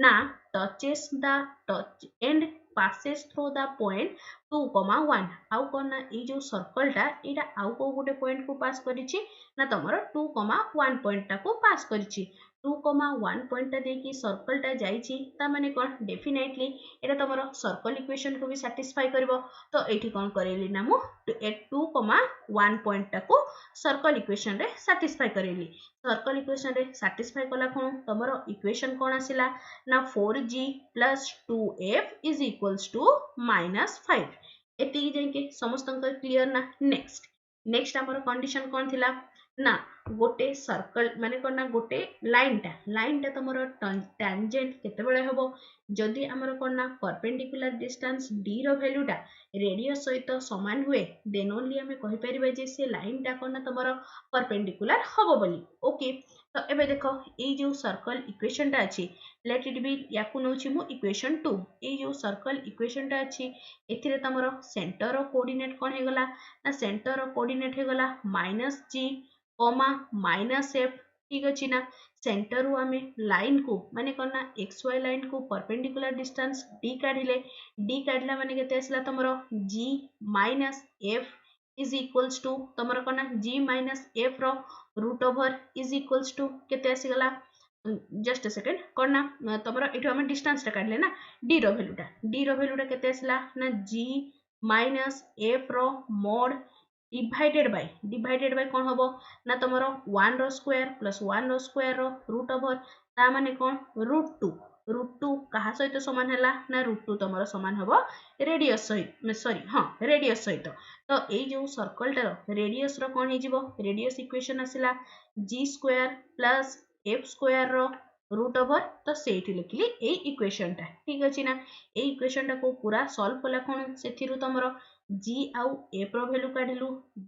ना touches the touch and passes through the point 2,1 आउ कोन ना ए जो सर्कल टा एटा आउ को गोटे पॉइंट को पास करी छी ना तमरो 2,1 पॉइंट टा को पास करी छी 2,1 पॉइंट टा देकी सर्कल टा जाई छी ता माने कोन डेफिनेटली एटा तमरो सर्कल इक्वेशन को भी सैटिस्फाई करबो तो एठी कोन करेली ना मु 2,1 पॉइंट टा को सर्कल इक्वेशन रे सैटिस्फाई करेली सर्कल इक्वेशन रे सैटिस्फाई कला कोन तमरो इक्वेशन कोन आसिला ना 4g plus 2f is equals to -5 एति जाके समस्त क्लियर ना नेक्स्ट हमर कंडीशन कोन थिला ना गोटे सर्कल माने कोन ना गोटे लाइन टा तमरो टेंजेंट केते बेले हबो जदी हमर कोन ना परपेंडिकुलर डिस्टेंस d रो वैल्यू टा रेडियस सहित समान हुए देन ओनली हमें कहि परिबे जे से लाइन टा कोन ना तमरो परपेंडिकुलर हबो बोली ओके तो एबे देखो ए जो सर्कल इक्वेशन टा अछि लेट इट बी याकू नउछि मु इक्वेशन 2 ए जो सर्कल इक्वेशन टा अछि एथिरे तमरो सेंटर रो कोऑर्डिनेट कोन हे गला ना सेंटर रो कोऑर्डिनेट हे गला -g, -f ठीक अछि ना सेंटर रु आमे लाइन को माने कोना xy लाइन को परपेंडिकुलर डिस्टेंस d काढला माने केते आसला तमरो g - f is equals to तमरो कोना g - f रो root over is equals to केते आसी गला जस्ट अ सेकंड कोना तमरो एठो हम डिस्टेंस टा काढले ना d रो वैल्यू टा केते आसला ना g - f रो मोड डिवाइडेड बाय कोन हबो ना तमरो 1 रो स्क्वायर प्लस 1 रो स्क्वायर रो रूट ओवर ता माने कोन रूट 2 कहा सहित समान हला ना रूट 2 तमरो समान हबो रेडियस सहित रेडियस सहित तो ए जो सर्कल टा रेडियस रो कोन हे जिवो रेडियस इक्वेशन आसिला g square plus f square रो रूट ओवर तो सेठी लिखली ए इक्वेशन टा ठीक अछि ना ए इक्वेशन टा को पूरा सॉल्व कला कोन सेथिरु तमरो g आउ f रो वैल्यू काढिलु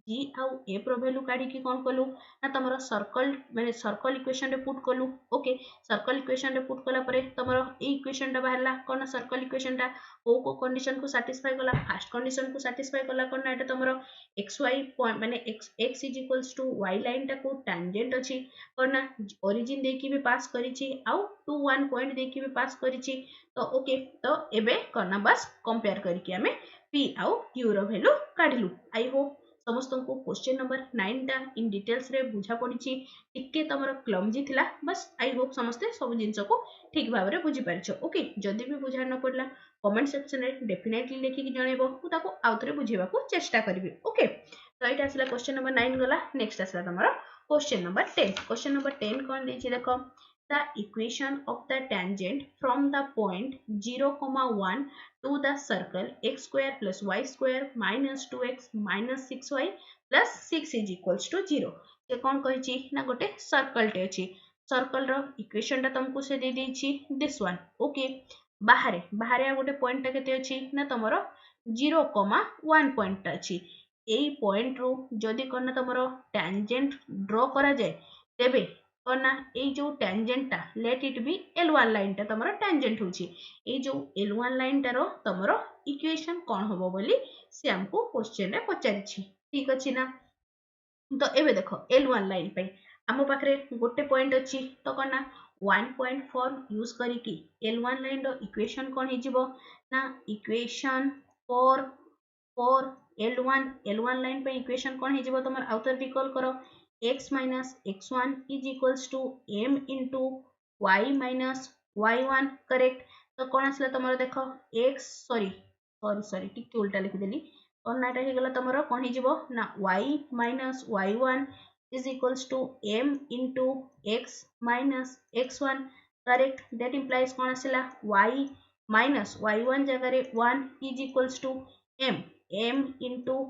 g आउ f रो वैल्यू काढी कि कोन कलु ना तमरो सर्कल माने सर्कल इक्वेशन रे पुट कलु ओके सर्कल इक्वेशन रे पुट कला परे तमरो ए इक्वेशन टा बाहरला कोन सर्कल इक्वेशन टा को कंडीशन को सैटिस्फाई कला फर्स्ट कंडीशन को सैटिस्फाई कला कोन एटा तमरो xy पॉइंट माने x is equals to y line टा को टेंजेंट अछि कोन ओरिजिन देकी भी पास करी छी आउ 2,1 पॉइंट देकी भी पास करी छी तो ओके तो एबे कोन बस कंपेयर करके हमें p आउ q रो वैल्यू काढलु आई होप समस्त को क्वेश्चन नंबर 9 टा इन डिटेल्स रे बुझा पड़ी टिके तमरो क्लमजी थिला बस आई होप समस्ते सब जिंस को ठीक भाव रे बुझी पारिछो ओके जदी भी बुझा न पड़ला कमेंट सेक्शन रे डेफिनेटली लेखि कि जणेबो मु ताको आउतरे बुझेबा को चेष्टा करबी ओके तो एटा असला क्वेश्चन नंबर 9 गला नेक्स्ट असला तमरो क्वेश्चन नंबर 10 कोन देछि देखो the equation of the tangent from the point 0, 1 to the circle x square plus y square minus 2x minus 6y plus 6 is equals to 0. से कौन कही ना गोटे सर्कल टे अच्छी सर्कल रो इक्वेशन टा तुमको से दे देछि दिस वन ओके बाहरे बाहरे गोटे पॉइंट टा केते अछि ना तमरो 0, 1 पॉइंट अछि एई पॉइंट रो जदी करना तमरो टेंजेंट ड्रॉ करा जाय तेबे करना एई जो टेंजेंट टा let it be L1 line टा तमरो टेंजेंट होछि एई जो L1 लाइन टा रो तमरो इक्वेशन कोन होबो बोली से हमको क्वेश्चन रे पचारिछि ठीक अछि ना तो एबे देखो L1 लाइन पे आम पाखरे गोटे पॉइंट अच्छी तो कौन ना 1.4 यूज करिकी L1 लाइन रो इक्वेशन कौन हिजिबो ना इक्वेशन फॉर L1 लाइन पे इक्वेशन कौन हिजिबो तमर आउटर रिकॉल करो x minus x1 is equals to m into y minus y1 correct तो कौन आसला तमरो देखो x सॉरी टिके उल्टा लिखि देली और नाटा हे गला तमरो कौन हिजिबो ना y minus y1 is equals to m into x minus x1 correct that implies कौन आसला y minus y1 जगह रे 1 is equals to m into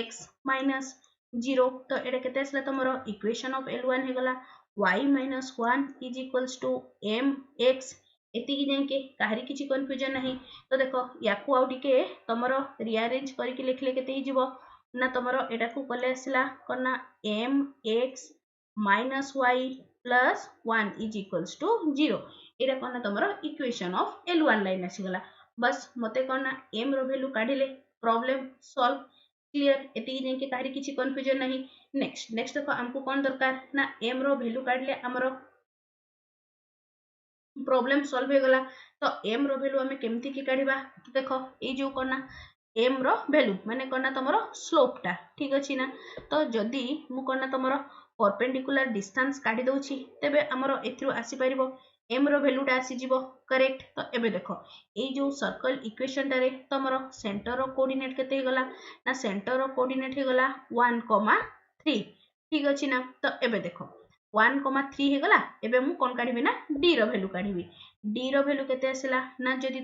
x minus 0 तो एटा केते आसला तमरो इक्वेशन ऑफ L1 हे गला y minus 1 is equals to mx एति की जाके काहरी किछि कंफ्यूजन नहीं तो देखो याकू आउ टिके तमरो रीअरेंज करके लिखले केते ही जीवो ना तमरो एटा को कले आसला करना mx minus y plus 1 is equals to 0 एटा करना तमरो इक्वेशन ऑफ L1 लाइन आसी गला बस मते करना m रो वैल्यू काढिले प्रॉब्लम सॉल्व क्लियर एति जाके काहरी किछि कंफ्यूजन नहीं नेक्स्ट देखो हमको कौन दरकार ना m रो वैल्यू काढले हमरो प्रॉब्लम सॉल्व हो गला तो m रो वैल्यू हमें केमती की काढिबा तो देखो ए जो करना m रो वैल्यू माने करना तमरो स्लोप टा ठीक अछि ना तो जदी मु करना तमरो परपेंडिकुलर डिस्टेंस काढी दउछि तबे हमरो एथरु आसी परिबो m रो वैल्यू टा आसी जीवो करेक्ट तो एबे देखो ए जो सर्कल इक्वेशन टारे तमरो सेंटर रो कोऑर्डिनेट केते गला ना सेंटर रो कोऑर्डिनेट हे गला 1, 3 ठीक अछि ना तो एबे देखो 1, 3 हे गला एबे मु कोन काढिबे ना d रो वैल्यू काढिबे d रो वैल्यू केते आसिला ना जदी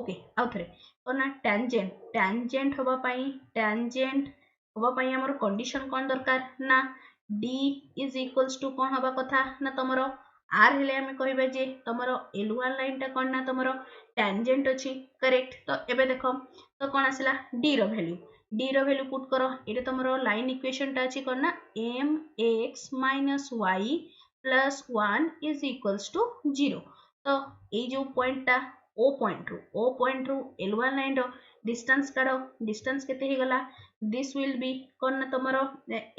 ओके आउ थरे कोना टेंजेंट होबा पई हमर कंडीशन कोन दरकार ना d इज इक्वल्स टू कोन होबा कथा ना तमरो r हेले हमें कहबे जे तमरो L1 लाइन टा कोन ना तमरो टेंजेंट अछि करेक्ट तो एबे देखो तो कोन आसिला d रो वैल्यू पुट करो एटा तमरो लाइन इक्वेशन टा अछि कोन ना mx minus y plus 1 is equals to 0 तो ए जो पॉइंट टा ओ पॉइंट रू L1 लाइन रो डिस्टेंस काढो डिस्टेंस केते हे गला दिस विल बी कोन ना तमरो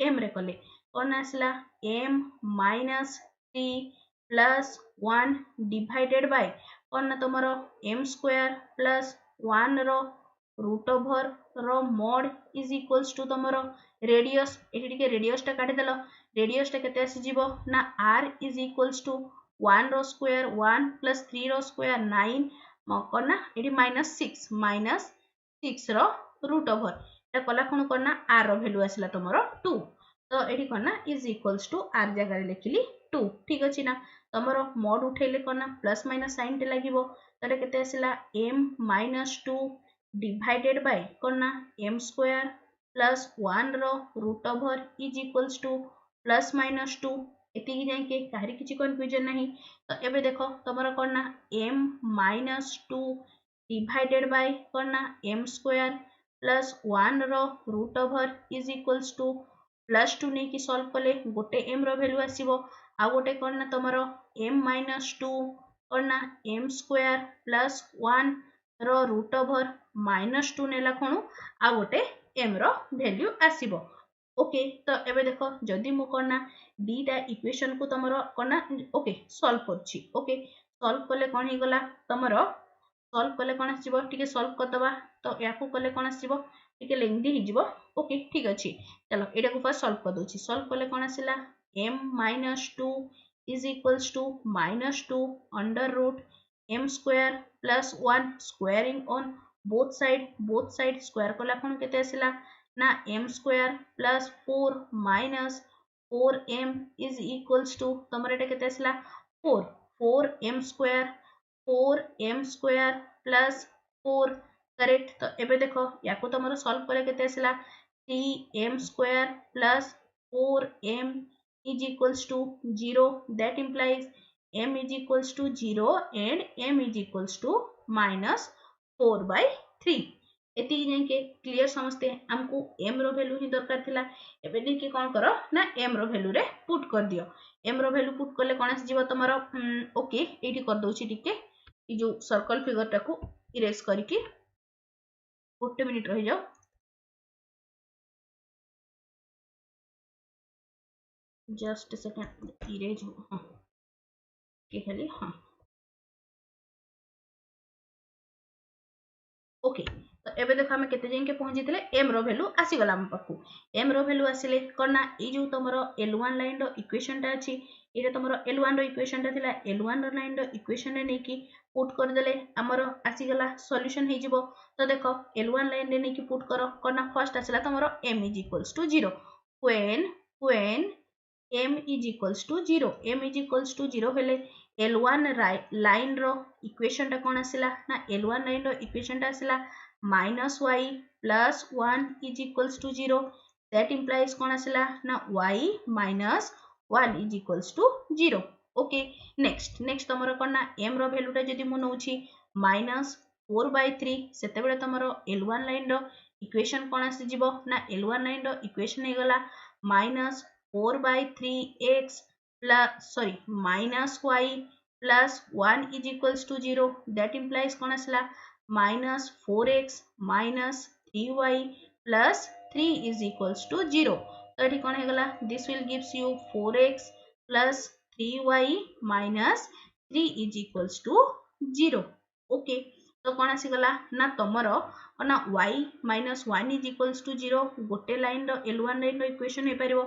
m रे कले कोन आसला m minus 3 plus 1 divided by कोन ना तमरो m square plus 1 रो रूट ओवर रो mod is equals to तमरो रेडियस एठी टिके रेडियस टा काढी देलो रेडियस टा केते आसी जीवो ना r is equals to 1 रो स्क्वायर 1 plus 3 रो स्क्वायर 9 मकना एठी -6 रो रूट ओवर एटा कला कोन करना r रो वैल्यू आसला तमरो 2 तो एठी करना is equals to r जगह रे लिखली 2 ठीक अछि ना तमरो mod उठेले करना प्लस माइनस साइन टे लागिवो तरे केते आसला m minus 2 divided by करना m square plus 1 रो root over is equals to plus minus 2 एति की जाके काहरी किछि कंफ्यूजन नहीं तो एबे देखो तमरो करना m minus 2 divided by करना m square plus 1 रो root over is equals to plus 2 नहीं की सॉल्व कले गोटे m रो वैल्यू आसीबो आ गोटे करना तमरो m minus 2 करना m square plus 1 रो रूट ओवर -2 नेला कोनु आ गोटे m रो वैल्यू आसीबो ओके तो एबे देखो जदी मु करना d टा इक्वेशन को तमरो करना ओके सॉल्व करछि ओके सॉल्व कले कोन हे गला तमरो सॉल्व कले कोन आसीबो टिके सॉल्व करतबा तो याकू कले कोन आसीबो टिके लेंदी हिजिबो ओके ठीक अछि चलो एटा को फर्स्ट सॉल्व कर दोछि सॉल्व कले कोन आसिला m minus 2 is equals to -2 under root m square plus 1 squaring on both side square कला कोन केते आसिला ना m square plus 4 minus 4m is equals to तमरे एटा केते आसिला 4 4m प्लस 4 करेक्ट। तो एबे देखो या को तमरो सॉल्व करे केते आसला 3m² plus 4m is equals to 0 that implies m is equals to 0 and m is equals to minus 4/3 एति जाके क्लियर समझते हमको m रो वैल्यू ही दरकार थिला। एबे देखि कोन करो ना m रो वैल्यू रे पुट कर दियो। m रो वैल्यू पुट करले कोन आसी जीवो तमरो ओके एठी कर दोछि टिके ई जो सर्कल फिगर टाको इरेज करिकि गोटे मिनिट रहि जाओ जस्ट सेकंड इरेज हो हां के खाली हां ओके। तो एबे देखो हम केते जेंके पहुंची थिले m रो वैल्यू आसी गला हम पाखु। m रो वैल्यू आसीले करना ई जो तमरो l1 लाइन रो इक्वेशन टा अछि एटा तमरो l1 रो इक्वेशन टा थिला l1 रो लाइन रो इक्वेशन रे नेकी पुट कर देले हमरो आसी गला सॉल्यूशन हे जिवो। तो देखो l1 लाइन रे नेकी पुट करो करना फर्स्ट आसीला तमरो m is equals to 0 when m is equals to 0 m is equals to 0 हेले l1 लाइन रो इक्वेशन टा कोन आसीला ना l1 लाइन रो इक्वेशन टा आसीला minus y plus 1 is equals to 0 that implies कोन आसीला ना y minus 1 is equals to 0 okay. Next तमरो कोन ना m रो वैल्यू टा जदी मु नउछि minus 4/3 सेते बेले तमरो l1 लाइन रो इक्वेशन कोन आसी जिवो ना l1 लाइन रो इक्वेशन हे गला minus 4/3x plus minus y plus 1 is equals to 0 that implies कोन आसला minus 4x minus 3y plus 3 is equals to 0 तो एठी कोन हे गला this will gives you 4x plus 3y minus 3 is equals to 0 okay. तो कोन आसी गला ना तमरो ना y minus 1 is equals to 0 गोटे लाइन रो l1 लाइन रो इक्वेशन हे परिबो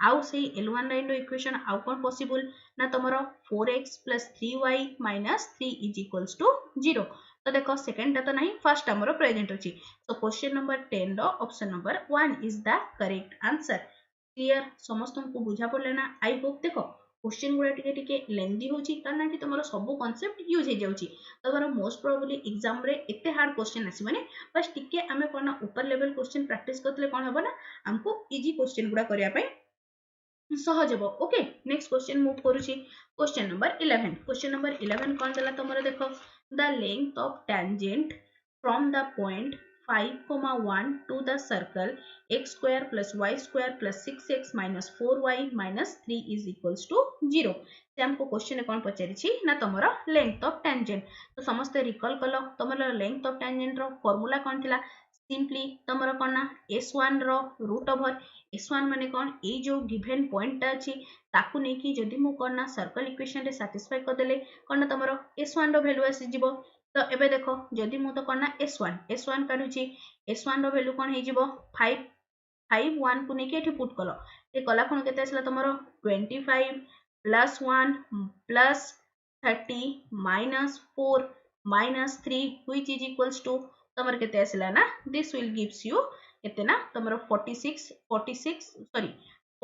आउ से l1 लाइन रो इक्वेशन आउ कोन पॉसिबल ना तमरो 4x plus 3y minus 3 is equals to 0 तो देखो सेकंड टा तो नहीं फर्स्ट हमरो प्रेजेंट अछि। सो क्वेश्चन नंबर 10 रो option number 1 is the correct answer. Clear समस्त को बुझा पड़ले ना आई होप देखो क्वेश्चन गुडा टिके टिके लेंदी होची कारण कि तमरो सब कांसेप्ट यूज हे जाउची तमरो मोस्ट प्रोबेबली एग्जाम रे एते हार्ड क्वेश्चन आसीबने बस टिके हमें कोना ऊपर लेवल क्वेश्चन प्रैक्टिस करतले कोन हबो ना हमको इजी क्वेश्चन गुडा करिया पय सहज हबो ओके। नेक्स्ट क्वेश्चन मूव करूची क्वेश्चन नंबर 11 क्वेश्चन नंबर 11 कोन देला तमरो देखो the length of tangent from the point 5,1 to the circle x square plus y square plus 6x minus 4y minus 3 is equals to 0 से हमको question कौन पचारि छी ना तमरो length of tangent. तो समस्त recall कलो तमरो लेंथ ऑफ टेंजेंट रो फार्मूला कौन थिला सिंपली तमरो कोन ना s1 रो रूट ओवर s1 माने कोन ए जो गिवन पॉइंट ता अछि ताकू नै कि जदी मु कोन ना सर्कल इक्वेशन रे सैटिस्फाई कर देले कोन ना तमरो s1 रो वैल्यू आसी जिवो। तो एबे देखो जदी मु तो कोन ना s1 काढुची s1 रो वैल्यू कोन हे जिवो 5 को नेकी एठी पुट कलो ए कला कोन केते आसला तमरो 25 plus 1 plus 30 minus 4 minus 3 which is equals to तमर केते आसला ना this will gives you केते ना तमरो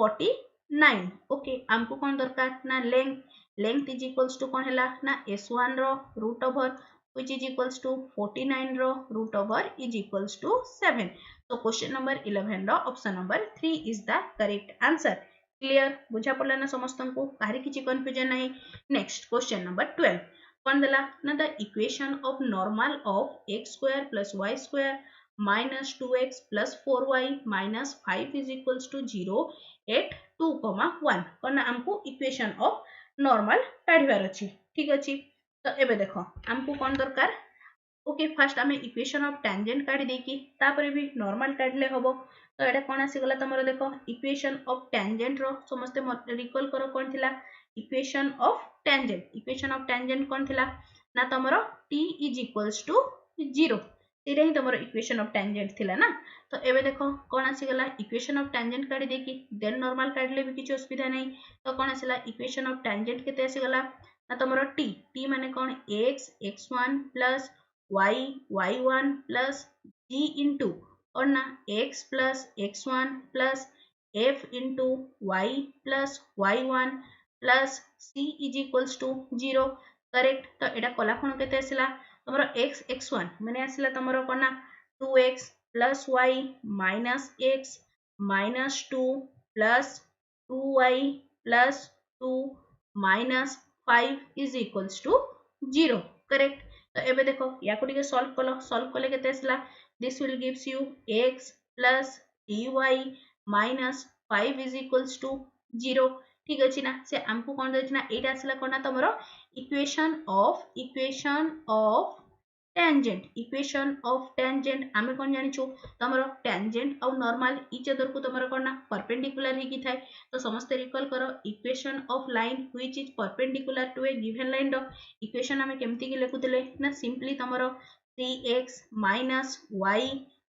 49 ओके। हमको कोन दरकार ना लेंथ इज इक्वल्स टू कोन हैला ना s1 रो root over which is equals to 49 रो root over is equals to 7 so question number 11 रो option number 3 is the correct answer। Clear बुझा पड़ला ना समस्त को काहे किछि कंफ्यूजन नहीं। नेक्स्ट क्वेश्चन नंबर 12 कोन देला ना the equation of normal of x square plus y square minus 2x plus 4y minus 5 is equals to 0 at 2,1 कोन हमको इक्वेशन ऑफ नॉर्मल काढिबार अछि ठीक अछि। तो एबे देखो हमको कौन दरकार ओके फर्स्ट आमे इक्वेशन ऑफ टेंजेंट काढी देकी तापर भी नॉर्मल काढले हबो। तो एटा कोन आसी गला तमरो देखो इक्वेशन ऑफ टेंजेंट रो समस्त रिकॉल करो कोन थिला इक्वेशन ऑफ टेंजेंट कोन थिला ना तमरो t is equals to 0 Etah he तमरो equation of tangent थिला ना। तो एबे देखो कोन आसी गला इक्वेशन ऑफ टेंजेंट काढी देकी देन नॉर्मल काढले भी किछ असुविधा नहीं। तो कोन आसीला इक्वेशन ऑफ टेंजेंट केते आसी गला ना तमरो t माने कोन x x1 plus y y1 plus g into और ना x plus x1 plus f into y plus y1 plus c is equals to 0 correct. तो एटा कला कोन केते आसिला तमरो x x1 माने आसिला तमरो कोना 2x plus y minus x minus 2 plus 2y plus 2 minus 5 is equals to 0 correct. तो एबे देखो या को टिके सॉल्व कले केते आसिला this will gives you x plus dy minus 5 is equals to 0 ठीक अछि ना। से हमको कोन दैछ ना एटा आसिला कोना तमरो इक्वेशन ऑफ टेंजेंट आमे कोन जानिछु तमरो टेंजेंट और नॉर्मल इच अदर को तमरो कोना परपेंडिकुलर ही की थाए। तो समस्त रिकॉल करो equation of line which is perpendicular to a given line रो इक्वेशन आमे केमती की लेखुतले ना सिंपली तमरो 3x minus y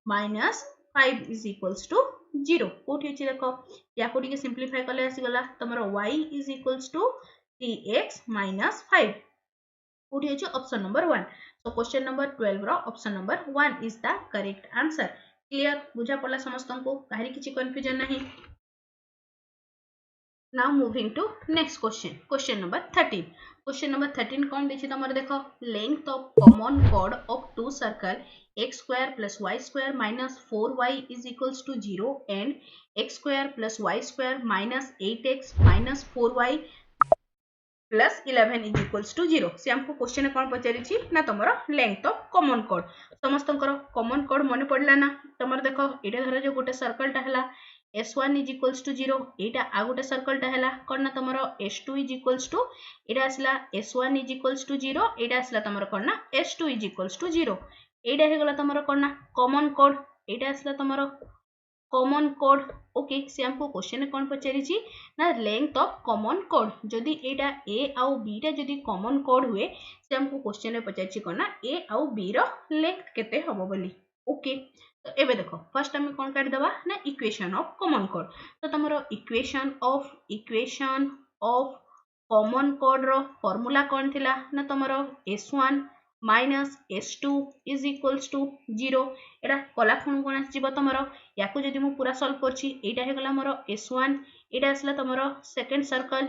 minus 5 is equals to 0 कोठी अछि देखो या को टिके सिंपलीफाई करले आसी गला तमरो y is equals to 3x minus 5 कोठी अछि option number 1। so question number 12 रो option number 1 is the correct answer. Clear बुझा पड़ला समस्तन को काहरी किछि कंफ्यूजन नहीं। now moving to next question number 13 question number 13 कौन देछि तमर देखो length of common chord of two circle x square plus y square minus 4y is equals to 0 and x square plus y square minus 8x minus 4y plus 11 is equals to 0 से हमको question कौन पचारि ना तुम length of common कोड समस्त common कोड मन पड़ला ना तुम देख ये धर जो गोटे सर्कलटा है S1 इज इक्वल्स टू 0 एटा आ गोटे सर्कलटा है कौन ना तुम S2 इज इक्वल्स टू एटा आसला S1 इज इक्वल्स टू 0 एटा आसला तुम कौन ना S2 इज इक्वल्स टू 0 एटा हे गला तुम कौन ना कॉमन कोड एटा आसला तुम कॉमन कोड ओके से हमको क्वेश्चन कौन पचारि ना लेंथ ऑफ कॉमन कोड जदि एटा ए आउ बी टा जदि कॉमन कोड हुए से हमको क्वेश्चन पचारि कौन ना ए आउ बी रो लेंथ केते हबो बोली ओके। तो एबे देखो फर्स्ट हम कौन काट दबा ना इक्वेशन ऑफ कॉमन कोड तो तमरो इक्वेशन ऑफ कॉमन कोड रो फार्मूला कौन थिला ना तमरो S1 minus S2 is equals to 0 एटा कला कोन कोन आसीबो तमरो याको जदि मु पूरा सॉल्व करछि एटा हे गला मोर S1 एटा आसला तमरो second circle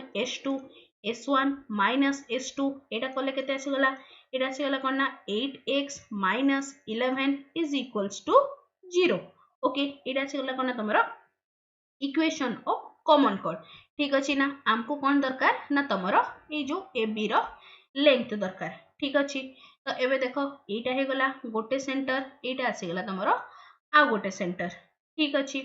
S1 minus S2 एटा कले केते आसी गला एटा आसी गला कोन ना 8x minus 11 is equals to 0 okay एटा आसी गला कोन ना तमरो इक्वेशन ऑफ कॉमन कोड ठीक अछि ना। हमको कोन दरकार ना तमरो ए जो AB रो लेंथ दरकार ठीक अछि। तो एबे देखो एटा हे गला गोटे सेंटर एटा आसी गला तमरो आ गोटे सेंटर ठीक अछि।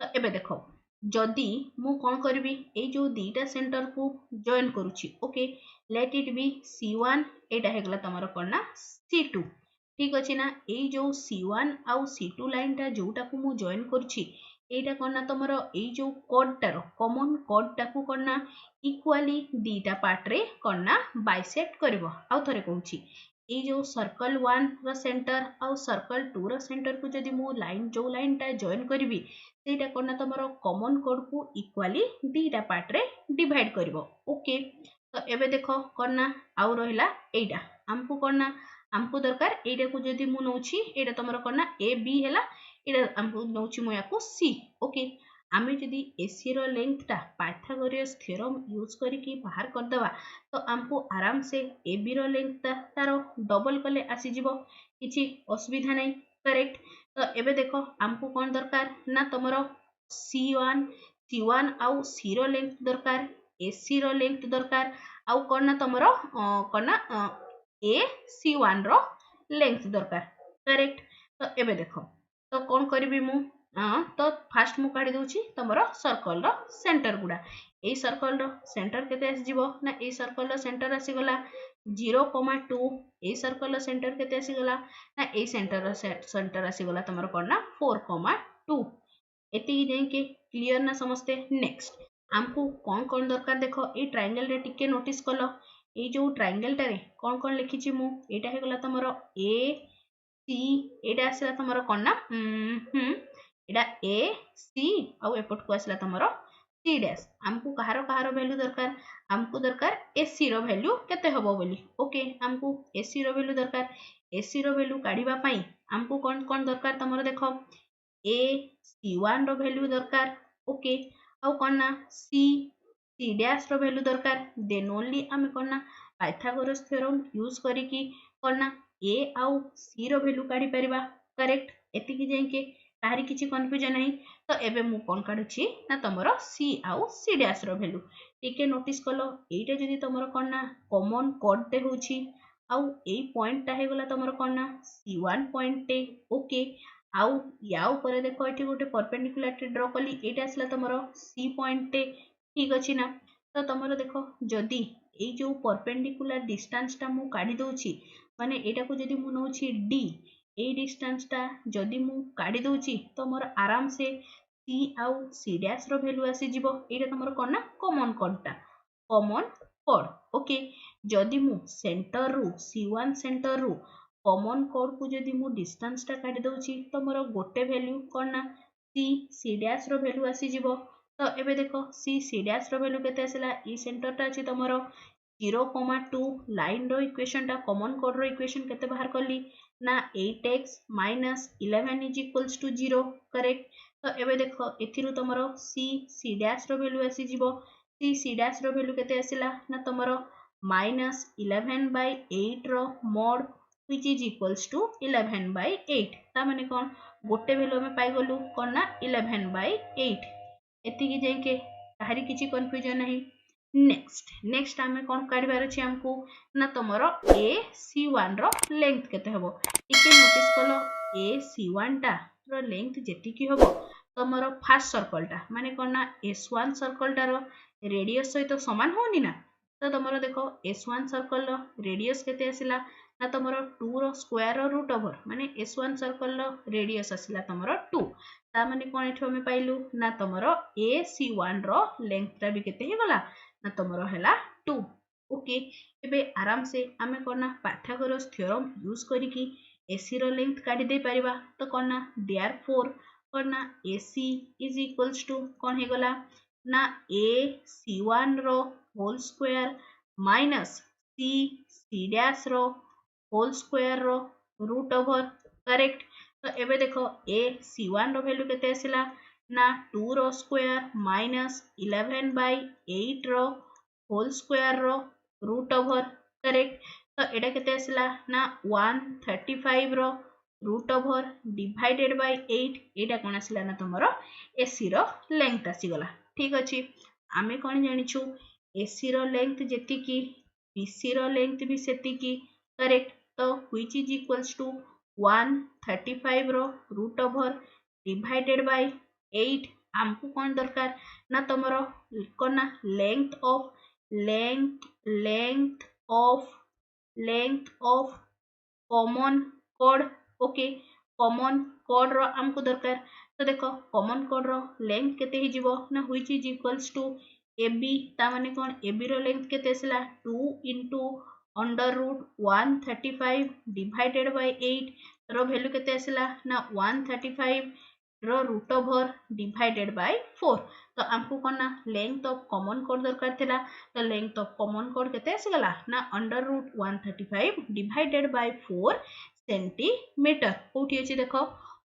तो एबे देखो जदि मु कोन करबी ए जो दीटा सेंटर को जॉइन करूची okay let it be C1 एटा हे गला तमरो कोन ना C2 ठीक अछि ना। ए जो C1 आउ C2 लाइन टा जोटा को मु जॉइन करूची एटा कोन ना तमरो ए जो कोड टारो कॉमन कोड टा को कोन ना इक्वली दीटा पार्ट रे कोन ना बाइसेक्ट करबो आउ थरे कहूची ए जो सर्कल 1 रो सेंटर आउ सर्कल 2 रो सेंटर को जदि मु लाइन जो लाइन टा जॉइन करबी सेटा कोन ना तमरो कॉमन कोड को इक्वली दीटा पार्ट रे डिवाइड करबो ओके। तो एबे देखो कोन ना आउ रहिला एटा हमको कोन ना हमको दरकार एटा को जदि मु नउची एटा तमरो कोन ना ए बी हैला एटा हमको नउची मु याको सी ओके। आमे जदि एसी रो लेंथ टा पाइथागोरस थ्योरम यूज करके बाहर कर दवा तो हमको आराम से एबी रो लेंथ टा तारो डबल कले आसी जिवो किछि असुविधा नै करेक्ट। तो एबे देखो हमको कोन दरकार ना तमरो C1 आउ C रो लेंथ दरकार AC रो लेंथ दरकार आउ कोन ना तमरो कोन ना ए C1 रो लेंथ दरकार करेक्ट। तो एबे देखो तो कौन करी मु तो फास्ट मु काढी दोची तमरो सर्कल रो सेंटर गुडा ए सर्कल रो सेंटर केते आसी जिवो ना ए सर्कल रो सेंटर आसी गला 0,2 ए सर्कल रो सेंटर केते आसी गला ना ए सेंटर आसी गला तमरो कोन ना 4,2 एति जाई के क्लियर ना समझते। नेक्स्ट हमको कौन कौन दरकार देखो ए ट्रायंगल रे टिके नोटिस कलो ए जो ट्रायंगल टारे कौन कौन लिखी छि मु एटा हे गला तमरो ए सी एटा आसला तमरो कोन ना एटा ए सी आउ एपट को आसला तमरो सी डैश हमको कहारो वैल्यू दरकार हमको दरकार एसी रो वैल्यू केते हबो बोली ओके। हमको एसी रो वैल्यू दरकार एसी रो वैल्यू काढिबा पई हमको कोन कोन दरकार तमरो देखो ए C1 रो वैल्यू दरकार ओके आउ कोन ना C सी डैश रो वैल्यू दरकार देन ओनली आमे करना पाइथागोरस थ्योरम यूज करिकी करना ए आउ सी रो वैल्यू काढी परिबा करेक्ट एतिकी जाइके काहरी किछि कंफ्यूजन नहीं तो एबे मु कोन काढुछि ना तमरो सी आउ सी डैश रो वैल्यू टिके नोटिस कलो एटा जदी तमरो करना कॉमन कोड ते होछि आउ ए पॉइंट ता हे गला तमरो करना C1 पॉइंट टे ओके आउ या ऊपर देखो एठी गोटे परपेंडिकुलर टे ड्रा कली एटा आसला तमरो सी पॉइंट टे ठीक अछि ना तो तमरो देखो जदी ए जो परपेंडिकुलर डिस्टेंस ता मु काढी दोछि माने एटा को जदी मु नोछि d ए डिस्टेंस ता जदी मु काढी दोछि तो मोर आराम से c आउ c डैश रो वैल्यू आसी जिवो एटा तमरो कोन ना कॉमन कोड ओके जदी मु सेंटर रू c1 सेंटर रू कॉमन कोड को जदी मु डिस्टेंस ता काढी दोछि तो मोर गोटे वैल्यू कोन ना c डैश रो वैल्यू आसी जिवो तो एबे देखो सी डैश रो वैल्यू केते आसिला ई सेंटर ता अछि तमरो 0,2 लाइन रो इक्वेशन ता कॉमन कोड रो इक्वेशन केते बाहर करली ना 8x - 11 = 0 करेक्ट तो एबे देखो एथिरु तमरो सी डैश रो वैल्यू आसी जिवो सी डैश रो वैल्यू केते आसिला ना तमरो -11/8 रो mod which is equals to 11/8 ता माने कोन गोटे वैल्यू हम पाई गलु कोन ना 11/8 एतिकी जाइके काहरी किछि कंफ्यूजन नहीं नेक्स्ट आमे कोन काढिबार अछि हमकु ना तमरो AC1 रो लेंथ केते हबो टिके नोटिस कलो AC1 टा रो लेंथ जेतिकी हबो तमरो फर्स्ट सर्कल टा माने कोन ना S1 सर्कल टा रो रेडियस सहित समान होनी ना तो तमरो देखो S1 सर्कल रो रेडियस केते आसिला ना तमरो 2 रो स्क्वायर रो रूट ओवर माने S1 सर्कल रो रेडियस आसिला तमरो 2 ता माने कोन एठो हम पाइलु ना तमरो AC1 रो लेंथ ता भी केते हे गला ना तमरो हैला 2 ओके एबे आराम से आमे कोना पाइथागोरस थ्योरम यूज करिकी AC रो लेंथ काढी दे परिबा तो कोना देयरफॉर कोना AC इज इक्वल्स टू कोन हे गला ना AC1 रो whole square minus C dash रो होल स्क्वायर रो रूट ओवर करेक्ट तो एबे देखो AC1 रो वैल्यू केते आसिला ना 2 रो स्क्वायर माइनस 11/8 रो होल स्क्वायर रो रूट ओवर करेक्ट तो एटा केते आसिला ना 135 रो रूट ओवर डिवाइडेड बाय 8 एटा कोन आसिला ना तमरो AC रो लेंथ आसी गला ठीक अछि आमे कोन जानिछु AC रो लेंथ जेतिकी BC रो लेंथ भी सेतिकी करेक्ट तो which is equals to 135 row root over divided by 8 हमको कौन दरकार ना तमरो कोन ना length of common code okay common कोड रो हमको दरकार तो देखो कॉमन कोड रो लेंथ केते ही जीवो ना which is equals to AB ता माने कोन AB रो लेंथ केते आसला 2 into under root 135 divided by 8 row value केते आसला ना 135 रो रूट ओवर डिवाइडेड बाय 4 तो हमको कोन ना लेंथ ऑफ कॉमन कोड दरकार थिला तो लेंथ ऑफ कॉमन कोड केते आसीगला ना under root 135 divided by 4 centimetre कोठी अछि देखो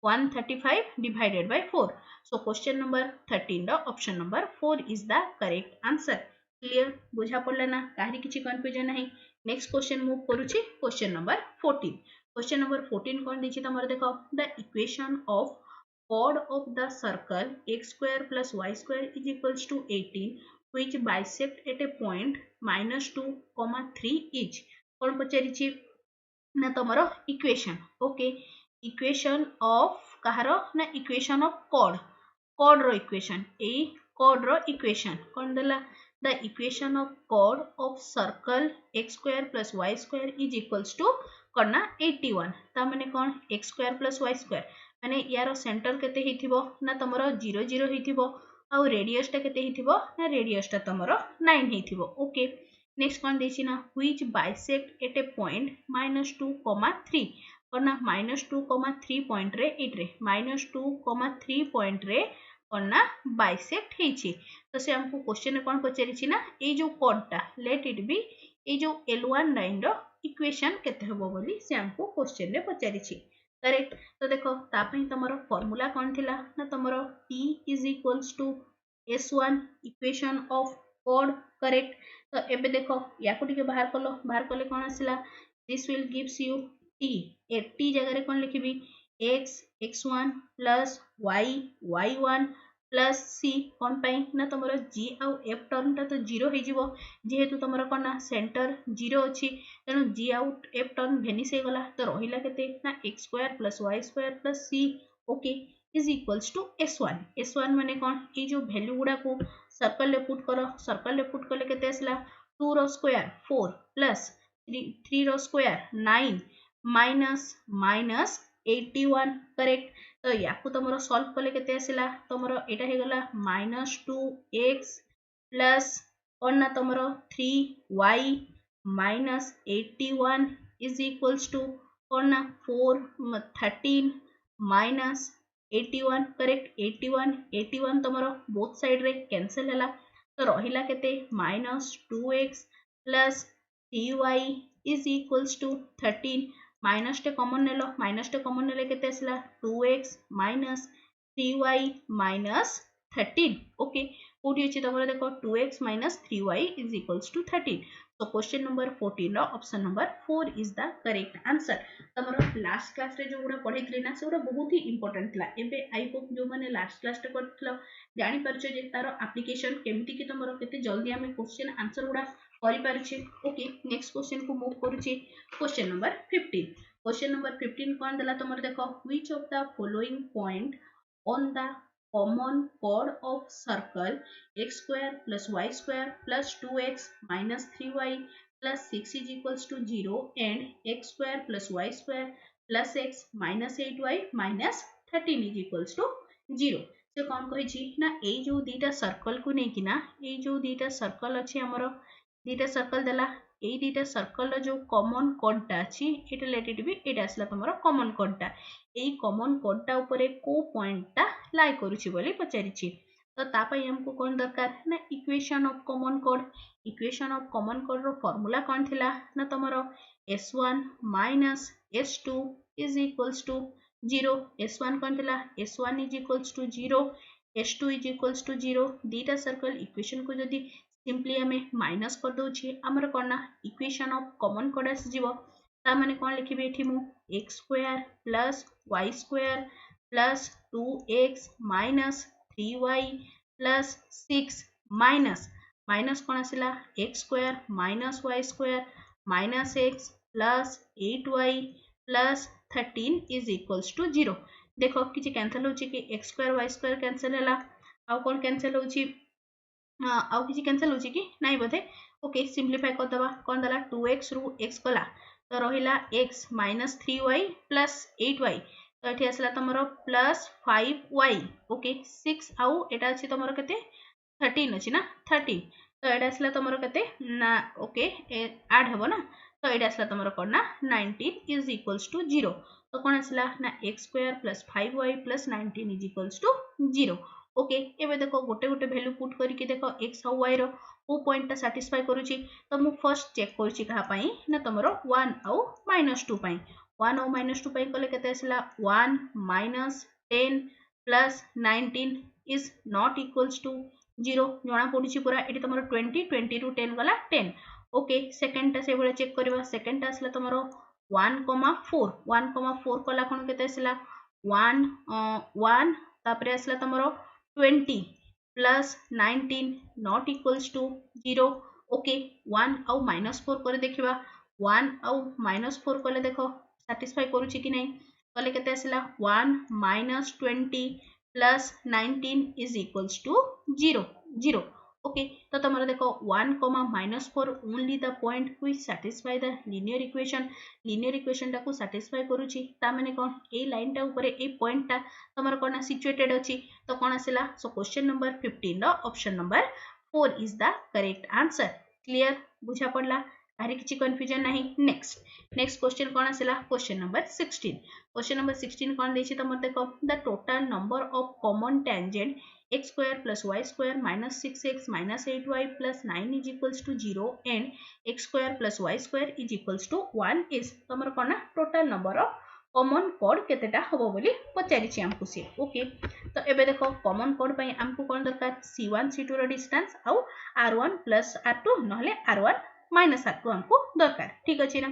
135 divided by 4 so question number 13 रो option number 4 is the correct answer clear बुझा पड़ला ना काहरी किछि कंफ्यूजन नहीं नेक्स्ट क्वेश्चन मूव करूछि क्वेश्चन नंबर 14 कोन दिछि तमर देखो the equation of chord of the circle x square plus y square is equals to 18 which bisect at a point -2, 3 each कोन पचारिछि ना तमरो इक्वेशन ओके इक्वेशन ऑफ कहारो ना इक्वेशन ऑफ chord रो इक्वेशन ए chord रो इक्वेशन कोन देला the equation of chord of circle x square plus y square is equals to करना 81 ता माने कोन x square plus y square माने यारो सेंटर केते हिथिबो ना तमरो 0 0 हिथिबो आ रेडियस टा केते हिथिबो ना रेडियस टा तमरो 9 हिथिबो ओके नेक्स्ट कोन देछि ना which bisect at a point -2, 3 करना -2, 3 पॉइंट रे एट रे -2, 3 पॉइंट रे करना बाइसेक्ट हेछि तो से हमको क्वेश्चन कोन पचारिछि ना ए जो कोड टा लेट इट बी ए जो L1 लाइन रो इक्वेशन केते हबो बोली से हमको क्वेश्चन रे पचारिछि करेक्ट तो देखो ता पई तमरो फार्मूला कोन थिला ना तमरो T is equals to S1 equation of कोड करेक्ट। तो एबे देखो या को टिके बाहर कले कौन आसिला this will gives you T a T जगह कौन लिखिबी x x1 plus y y1 plus C कौन पाई ना तुम जी आउ एफ टर्म टा तो जीरो हो जीवो जेहेतु तुम कौन ना सेंटर जीरो अच्छी तेणु जी आउट एफ टर्म भेनिस हो गला तो रहिला केते ना x square plus y square plus c okay is equals to s1 माने कौन ये जो वैल्यू गुडा को सर्कल ले पुट करो सर्कल ले पुट कले केते आसला 2 रो स्क्वायर 4 प्लस 3 रो स्क्वायर 9 माइनस माइनस 81 करेक्ट। तो या को तुम सॉल्व कले केते आसला तुम एटा हे गला -2x प्लस कौन ना तुम 3y minus 81 is equals to कौन ना 13 माइनस 81 करेक्ट 81 तुम बोथ साइड रे कैंसिल हैला तो रहिला केते -2x प्लस 3y is equals to 13 minus टे कॉमन नेले केते आसला 2x minus 3y minus 13 okay कोठी अछि तमरा देखो 2x minus 3y is equals to 13 so question number 14 रो option number 4 is the correct answer. तमरा लास्ट क्लास रे जो गुडा पढितली ना से गुडा बहुत ही इंपोर्टेंट थला एबे आई होप जो माने लास्ट क्लास रे करथलो जानि परछे जे तारो एप्लीकेशन केमिति कि तमरा केते जल्दी हमें क्वेश्चन आंसर गुडा करि पारछे ओके नेक्स्ट क्वेश्चन को मूव करूची क्वेश्चन नंबर 15 कौन देला तमरा देखो which of the following point on the common chord of circle x square plus y square plus 2x minus 3y plus 6 is equals to 0 and x square plus y square plus x minus 8y minus 13 is equals to 0 से कौन कही ना ये जो दीटा circle को नहीं कि ना ये जो दीटा सर्कल अच्छे हमरो दीटा सर्कल देला এই দুইটা সার্কেলর যে কমন কোডটা আছে এটা রিলেটেড বি এটা আসলা তোমার কমন কোডটা এই কমন কোডটা উপরে কো পয়েন্টটা লাই করুছি বলি পচারিছি তো তা পাই हमको কোন দরকার না ইকুয়েশন অফ কমন কোড র ফর্মুলা কোন থিলা না তোমার s1 s2 is equals to 0 s1 কোন থিলা s1 is equals to 0 s2 is equals to 0 দুইটা সার্কেল ইকুয়েশন को जदी सिंपली हमें माइनस कर दउछि हमर कोना इक्वेशन ऑफ कॉमन कोड आसी जीवो ता माने कोन लिखिबे एठी मु x square plus y square plus 2x minus 3y plus 6 minus minus कोन आसिला x square minus y square minus x plus 8y plus 13 is equals to 0 देखो किछि कैंसिल होछि कि x square y square cancel हैला आ कोन cancel होछि आउ किसी कैंसिल होची कि नहीं बोधे ओके सिंपलीफाई कर दबा कोन दला 2x रु x गला तो रहिला x minus 3y plus 8y तो एठी आसला तमरो प्लस 5y ओके 6 आउ एटा अछि तमरो केते 13 अछि ना 13 तो एटा आसला तमरो केते ना ओके ऐड हेबो ना तो एटा आसला तमरो कोन ना 19 इज इक्वल्स टू 0 तो कोन आसला ना x square plus 5y plus 19 is equals to 0 okay एबे देखो गोटे गोटे वैल्यू पुट करके देखो x और y रो वो पॉइंट ता सैटिस्फाई करूची तो मु फर्स्ट चेक करूची कहा पई ना तमरो 1 और -2 पई 1 और -2 पई कले केते आसला 1 -10 plus 19 is not equals to 0 जणा पडुची पूरा एटी तमरो 20 रु 10 गला 10 ओके सेकंड ता से बळे चेक करबा सेकंड ता आसला तमरो 1,4 कला कोन केते आसला 1 तापरे आसला तमरो 20 plus 19 not equals to 0 okay 1 आउ -4 करे देखिबा 1 आउ -4 कले देखो सैटिस्फाई करूची कि नहीं कले केते आसला 1 -20 plus 19 is equals to 0 okay तो तमरो देखो 1, -4 only the point which satisfy the linear equation टा को सैटिस्फाई करूची ता माने कोन ए लाइन टा ऊपर ए पॉइंट टा तमरो कोन सिचुएटेड अछि तो कोन आसिला सो क्वेश्चन नंबर 15 रो option number 4 is the correct answer clear बुझा पड़ला आरे किछि कंफ्यूजन नाही नेक्स्ट क्वेश्चन कोन आसिला क्वेश्चन नंबर 16 कोन देछि तमर देखो the total number of common tangent x square plus y square minus 6x minus 8y plus 9 is equals to 0 and x square plus y square is equals to 1 is तमर कोन total number of common कोड केतेटा हबो बोली पचारिछि हमकु से okay तो एबे देखो कॉमन कोड पई हमकु कोन दरकार C1 C2 रो डिस्टेंस आउ R1 प्लस R2 नहले R1 माइनस R2 हमकु दरकार ठीक अछि ना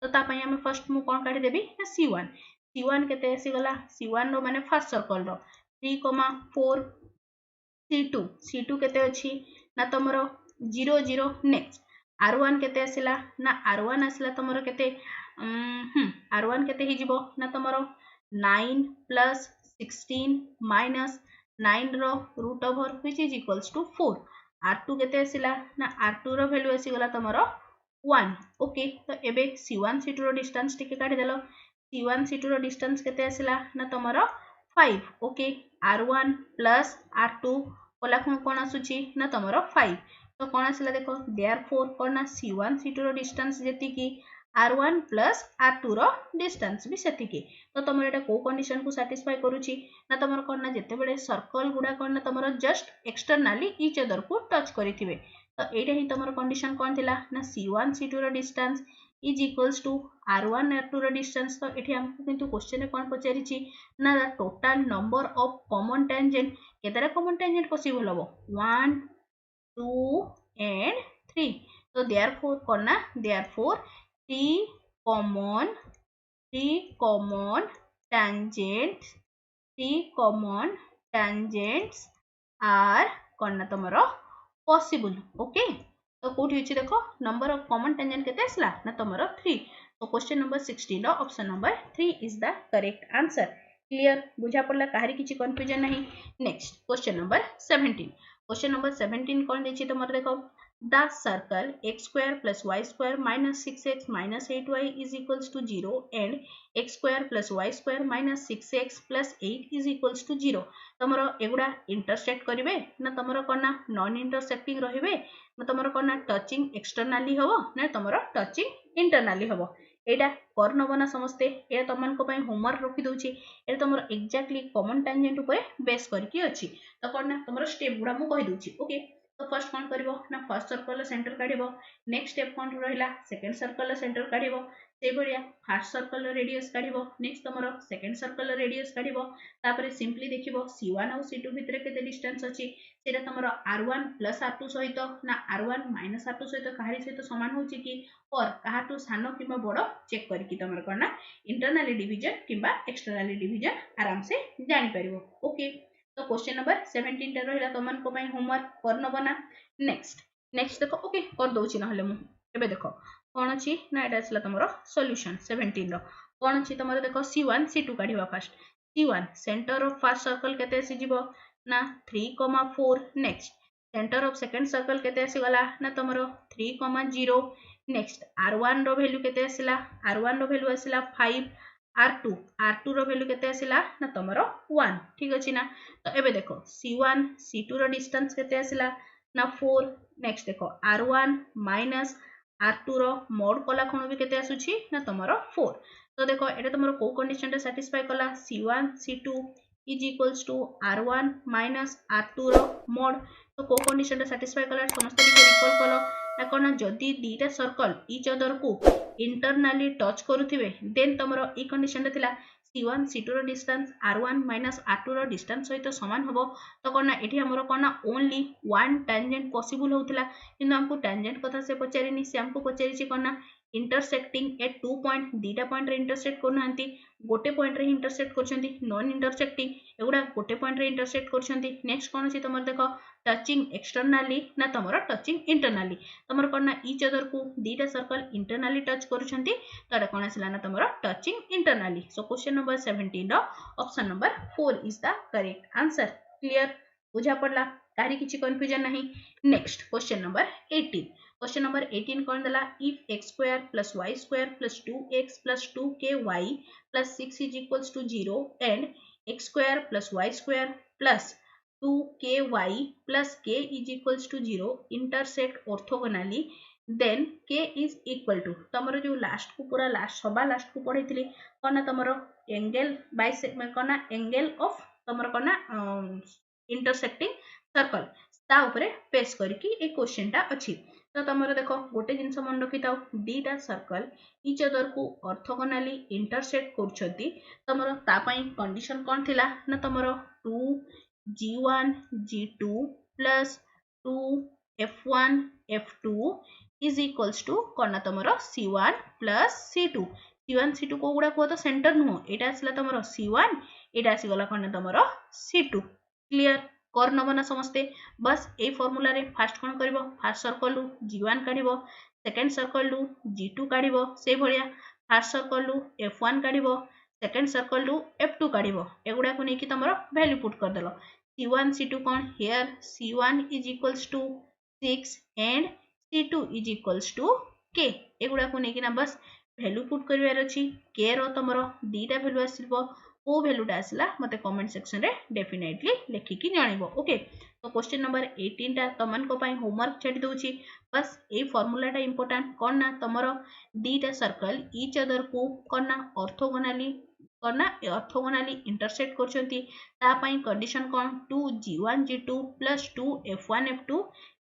तो ता पई हम फर्स्ट मु कोन काढी देबी ना C1 केते आसी गला C1 रो माने फर्स्ट सर्कल रो 3,4 C2 केते अछि ना तमरो 0 0 नेक्स्ट R1 केते आसिला ना R1 आसिला तमरो केते R1 केते ही जिवो ना तमरो 9 प्लस 16 माइनस 9 रो root over which is equals to 4 R2 केते आसिला ना R2 रो वैल्यू आसी गला तमरो 1 ओके तो एबे C1 C2 रो डिस्टेंस टिके काढी देलो C1 C2 रो डिस्टेंस केते आसिला ना तमरो 5 ओके R1 प्लस R2 कोला कोन आसुची ना तमरो 5 तो कोन आसिला देखो देयरफॉर कोन ना C1 C2 रो डिस्टेंस जेति की R1 प्लस R2 रो डिस्टेंस भी सेति की तो तमरो एटा को कंडीशन को सैटिस्फाई करूची ना तमरो कोन ना जेते बेले सर्कल गुडा कोन ना तमरो जस्ट एक्सटर्नली ईच अदर को टच करिथिबे तो एटा ही तमरो कंडीशन कोन थिला ना C1 C2 रो distance is equals to R1 R2 रो डिस्टेंस तो एठी हमको किंतु क्वेश्चन में कोन पचारिची ना total number of common tangent केतरा कॉमन टेंजेंट पॉसिबल हबो 1 2 and 3 तो देयरफॉर कोन ना therefore three common tangents are कोन तमरो possible ओके तो कोठी अछि देखो नंबर ऑफ कॉमन टेंजेंट केते आसला ना तमरो 3 तो क्वेश्चन नंबर 16 रो option number 3 is the correct answer clear बुझा पड़ला काहरी किछि कंफ्यूजन नहीं नेक्स्ट क्वेश्चन नंबर 17 कोन देछि तमरो देखो the circle x square plus y square minus 6x minus 8y is equals to 0 and x square plus y square minus 6x plus 8 is equals to 0 तमरो एगुडा intersect करिवे ना तमरो कोना non intersecting रहिबे ना तमरो कोना touching externally हबो ना तमरो टचिंग इंटरनली हबो एटा कर नबना समस्ते ए तमन को पई होमवर्क रखि दोछि ए तमरो एग्जैक्टली कॉमन टेंजेंट ऊपर बेस करके अछि तो कोना तमरो स्टेप गुडा मु कहि दोछि ओके तो फर्स्ट कौन करिवो ना फर्स्ट सर्कल सेंटर काढिबो नेक्स्ट स्टेप कौन रहिला सेकंड सर्कल सेंटर काढिबो से भरिया फर्स्ट सर्कल रेडियस काढिबो नेक्स्ट तमरो सेकंड सर्कल रेडियस काढिबो तापरे सिंपली देखिबो C1 और C2 भितरे केते डिस्टेंस अछि सेटा तमरो R1 प्लस R2 सहित ना R1 माइनस R2 सहित काहरी सहित समान होछि कि और काहाटू सानो किबा बडो चेक करिकि तमरो करना इंटरनली डिवीजन किबा एक्सटर्नली डिवीजन आराम से जानि परिबो ओके तो क्वेश्चन नंबर 17 टा रहिला तमन को पई होमवर्क करनो बना नेक्स्ट देखो ओके कर दोछि नहले मु एबे देखो कोन अछि ना एटा असला तमरो सॉल्यूशन 17 रो कोन अछि तमरो देखो C1 C2 काढिबा first C1 centre of first circle केते आसी जिवो ना 3,4 next centre of second circle केते आसी गला ना तमरो 3,0 नेक्स्ट R1 रो वैल्यू केते आसीला R1 रो वैल्यू आसीला 5 R2 रो वैल्यू केते आसीला ना तमरो 1 ठीक अछि ना तो एबे देखो C1 C2 रो डिस्टेंस केते आसीला ना 4 नेक्स्ट देखो R1 माइनस R2 रो मोड कला खण भी केते आसुची ना तमरो 4 तो देखो एटा तमरो को कंडीशन रे सैटिस्फाई कला C1 C2 is equals to R1 minus R2 रो मोड तो को कंडीशन रे सैटिस्फाई कला समस्त रिकॉल कलो ना कोना जदी दीटा सर्कल ईच अदर को इंटरनली टच करूथिबे देन तमरो ई कंडीशन रे थिला C1 C2 रो डिस्टेंस R1 माइनस R2 रो डिस्टेंस सहित समान हबो तो कोना एठी हमरो कोना ओनली वन टेंजेंट पॉसिबल होउतला किंतु हमको टेंजेंट कथा से पचारिनी से हमको पचारि छी कोना इंटरसेक्टिंग एट 2 पॉइंट दीटा पॉइंट रे इंटरसेक्ट करनांती गोटे पॉइंट रे इंटरसेक्ट करछंती नॉन इंटरसेक्टिंग एगुडा गोटे पॉइंट रे इंटरसेक्ट करछंती नेक्स्ट कोन छी तमर देखो टचिंग एक्सटर्नली ना तमरो टचिंग इंटरनली तमर कोना ईच अदर को दीटा सर्कल इंटरनली टच करछंती तडा कोन आसला ना तमरो touching internally so question number 17 रो option number 4 is the correct answer clear बुझा पड़ला काहरी किछि कंफ्यूजन नहीं नेक्स्ट क्वेश्चन नंबर 18 कौन दला if x square plus y square plus 2x plus 2ky plus 6 is equals to 0 and x square plus y square plus 2ky plus k is equals to 0 intersect orthogonally then k is equal to तमरो जो last को पूरा last सभा last को पढैथिली कोना तमरो angle bisect कोना angle of तमरो कोना intersecting circle ता ऊपर बेस करके ए क्वेश्चन टा अछि तो तुमर देख गोटे जिनस मन रखी था दीटा सर्कल इच अदर को ऑर्थोगोनली इंटरसेक्ट करछंती तुमर तापाई कंडीशन कौन थिला ना तुमर 2g1 g2 plus 2f1 f2 is equals to कौन ना तुमर c1 plus c2 c1 c2 को गुड़ा को तो सेंटर नुह एटा आसला तुमर c1 एटा आसीगला कौन ना तुमर c2 क्लियर कर नब ना समस्ते बस ए फॉर्मूला रे फास्ट कौन करिवो फास्ट सर्कल लु g1 काढिवो सेकंड सर्कल लु g2 काढिवो से भलिया फास्ट सर्कल लु f1 काढिवो सेकंड सर्कल लु f2 काढिवो एगुडा को नेकी तमरो वैल्यू पुट कर देलो c1 c2 कौन here c1 is equals to 6 and c2 is equals to k एगुडा को नेकी ना बस वैल्यू पुट करिवार अछि k रो तमरो दीटा वैल्यू आसीबो को वैल्यूटा आसला मते कमेंट सेक्शन रे डेफिनेटली लिखिकी जणाइबो ओके तो क्वेश्चन नंबर 18 टा तमन को पई होमवर्क छाडी दोची बस ए फार्मूला टा इंपोर्टेंट कोन ना तमरो दीटा सर्कल ईच अदर को कोन ना ऑर्थोगोनली इंटरसेक्ट करछंती ता पई कंडीशन कोन 2g1 g2 plus 2f1 f2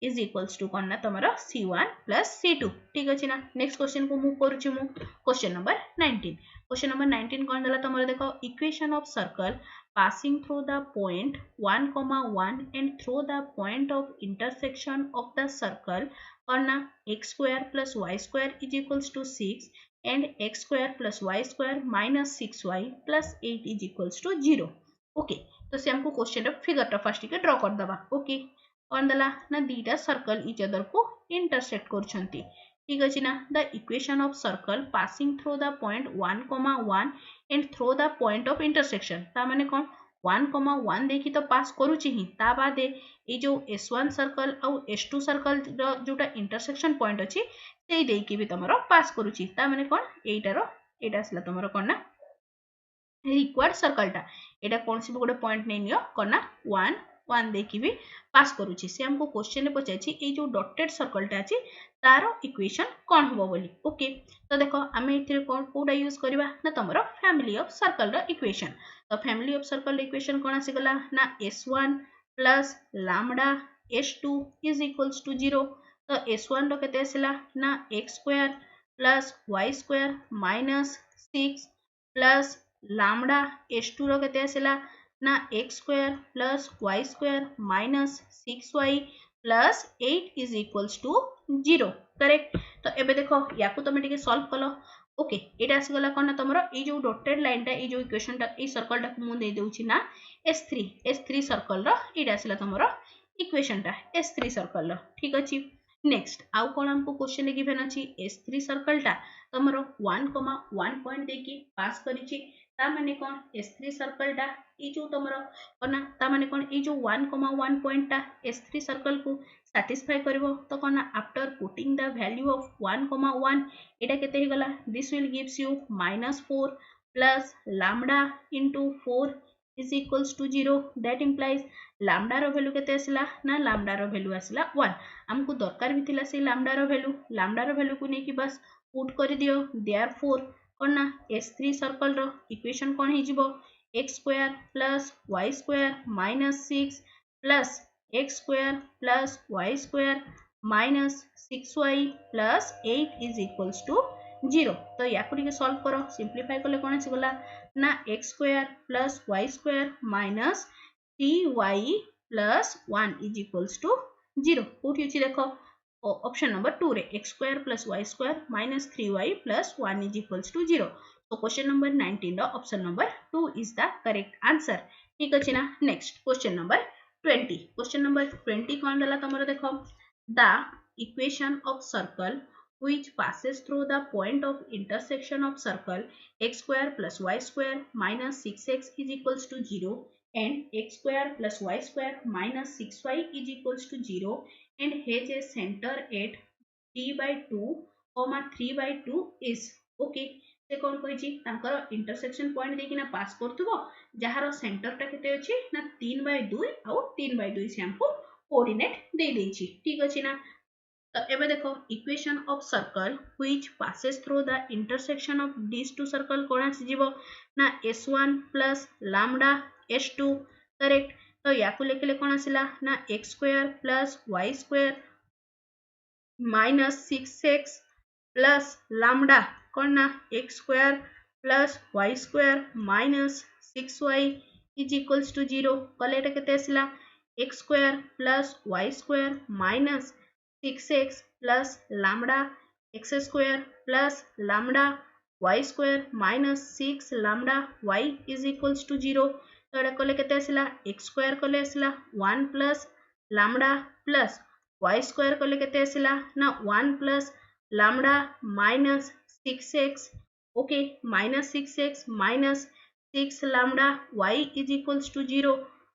is equals to कोन ना तमरो c1 प्लस c2 ठीक अछि ना नेक्स्ट क्वेश्चन को मूव करूची मु क्वेश्चन नंबर 19 क्वेश्चन नंबर 19 कौन देला तुम देखो equation of circle passing through the point 1 comma 1 and through the point of intersection of the circle on x square plus y square is equals to 6 and x square plus y square minus 6y plus 8 is equals to 0 okay तो से हमको question figure टा first के draw कर दबा okay कौन देला ना दीटा सर्कल इच अदर को इंटरसेक्ट करछंती ठीक अछि ना the equation of circle passing through the point 1 1 and through the point of intersection ता माने कोन 1 1 देखि तो पास करूची ही ता बादे ए जो s1 सर्कल और s2 सर्कल जोटा इंटरसेक्शन पॉइंट अछि सेई देकी भी तमरो पास करूची ता माने कोन एटा असला तमरो कोन ना रिक्वायर्ड सर्कल टा एटा कोन से गोटे पॉइंट नै नियो कोन ना 1 1 देखि भी पास करूची से हमको क्वेश्चन ने पचाछि ए जो डॉटेड सर्कल टा अछि तारो इक्वेशन कोन होबो बोली ओके तो देखो आमे इथिरे कोन कोडा यूज करबा ना तमरो फैमिली ऑफ सर्कल रो इक्वेशन तो फैमिली ऑफ सर्कल इक्वेशन कोन आसी गला ना s1 plus lambda s2 is equals to 0 तो s1 रो केते आसीला ना x square plus y square minus 6 plus lambda s2 रो केते आसीला ना x square plus y square minus 6y plus 8 is equals to 0 correct तो एबे देखो याकू तमे टिके सॉल्व कलो ओके एटा आसी गला कोन तमरो ए जो डॉटेड लाइन टा ए जो इक्वेशन टा ए सर्कल टा मु दे देउची ना s3 सर्कल रो एटा आसीला तमरो इक्वेशन टा s3 सर्कल रो ठीक अछि नेक्स्ट आउ कोन हमको क्वेश्चन गिवन अछि s3 सर्कल टा तमरो 1 पॉइंट देकी पास करिछि ता माने कोन s3 सर्कल टा ए जो तमरो कोना ता माने कोन ए जो 1 पॉइंट टा s3 सर्कल को satisfy करिवो तो कोना after putting the value of 1 एटा केते हे गला this will gives you -4 plus lambda into 4 is equals to 0 that implies lambda रो वैल्यू केते आसिला ना लैम्डा रो वैल्यू आसिला 1 हमको दरकार भी थिला से लैम्डा रो वैल्यू को नेकी बस पुट कर दियो देयरफॉर कोना s3 सर्कल रो इक्वेशन कोन हे जिवो x square plus y square minus 6 plus x square plus y square minus 6y plus 8 is equals to 0 तो याकू टिके सॉल्व करो सिंपलीफाई करले कोन आसी गला ना x square plus y square minus 3y plus 1 is equals to 0 कोठी अछि देखो ऑप्शन नंबर 2 रे x square plus y square minus 3y plus 1 is equals to 0 तो क्वेश्चन नंबर 19 रो option number 2 is the correct answer ठीक अछि ना next question number 20 question number 20 कोन दला तमरो देखो the equation of circle which passes through the point of intersection of circle x square plus y square minus 6x is equals to 0 and x square plus y square minus 6y is equals to 0 and has a center at 3/2 comma 3/2 is okay से कौन कहिछि तांकर intersection point देखिना पास करथबो जहार centre टा केते अछि ना 3/2 और 3/2 से हमको कोऑर्डिनेट दे देछि ठीक अछि ना तो एबे देखो equation of circle which passes through the intersection of these two circle कोन आसी जीवो ना s1 plus lambda s2 correct तो याकू लेके कोन आसीला ना x square plus y square minus 6x plus lambda कौन ना x square plus y square minus 6y is equals to 0 कले एटा केते आसिला x square plus y square minus 6x plus lambda x square plus lambda y square minus 6 lambda y is equals to 0 तो एटा कले केते आसिला x square कले आसिला 1 plus lambda plus y square कले केते आसिला ना 1 plus lambda minus 6x okay minus 6x minus 6 lambda y is equals to 0